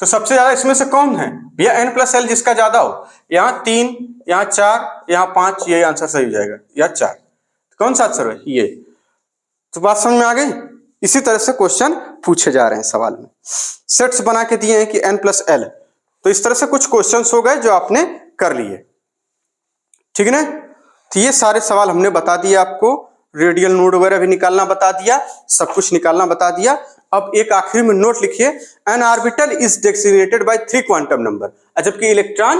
तो सबसे ज्यादा इसमें से कौन है भैया, N प्लस L जिसका ज्यादा हो, यहाँ 3, यहाँ 4, यहाँ 5, ये आंसर सही हो जाएगा, या 4, कौन सा आंसर है ये। तो बात समझ में आ गई। इसी तरह से क्वेश्चन पूछे जा रहे हैं सवाल में, सेट्स बना के दिए हैं कि N प्लस L, तो इस तरह से कुछ क्वेश्चंस हो गए जो आपने कर लिए, ठीक है ना। तो ये सारे सवाल हमने बता दिए आपको, रेडियल नोड वगैरह भी निकालना बता दिया, सब कुछ निकालना बता दिया। अब एक आखिरी में नोट लिखिए, an orbital is designated by 3 quantum number, जबकि इलेक्ट्रॉन,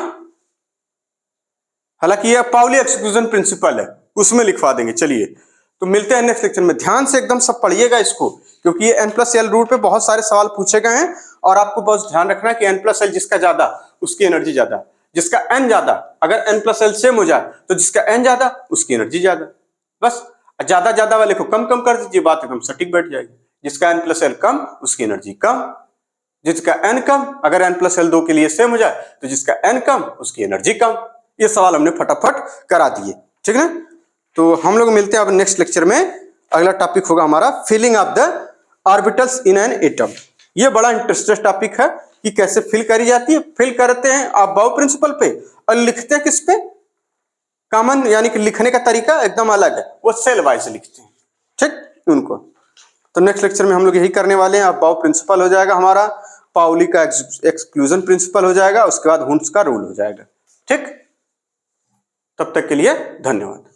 हालांकि ये पाउली एक्सक्लूजन प्रिंसिपल है, उसमें लिखवा देंगे। चलिए तो मिलते हैं नेक्स्ट लेक्चर में, ध्यान से एकदम सब पढ़िएगा इसको, क्योंकि ये N+L रूल पे बहुत सारे सवाल पूछे गए हैं, और आपको बस ध्यान रखना है कि N+L जिसका ज्यादा उसकी एनर्जी ज्यादा, जिसका N ज्यादा, अगर N+L सेम हो जाए तो जिसका N ज्यादा उसकी एनर्जी ज्यादा, बस ज्यादा ज्यादा वाले को कम कम कर दीजिए, बात एकदम सटीक बैठ जाएगी। जिसका N+L कम उसकी एनर्जी कम, जिसका N कम, अगर N+L 2 के लिए सेम हो जाए तो जिसका N कम उसकी एनर्जी कम। ये सवाल हमने फटाफट करा दिए, ठीक है। तो हम लोग मिलते हैं अब नेक्स्ट लेक्चर में, अगला टॉपिक होगा हमारा filling of the orbitals in an atom. ये बड़ा इंटरेस्टिंग टॉपिक है कि कैसे फिल करी जाती है। फिल करते हैं आप बाउ प्रिंसिपल पे, और लिखते हैं किस पे, कॉमन, यानी कि लिखने का तरीका एकदम अलग है, वो सेल वाइज लिखते हैं, ठीक उनको। तो नेक्स्ट लेक्चर में हम लोग यही करने वाले हैं। अब बाउ प्रिंसिपल हो जाएगा हमारा, पाउली का एक्सक्लूजन प्रिंसिपल हो जाएगा, उसके बाद हुंस का रूल हो जाएगा, ठीक। तब तक के लिए धन्यवाद।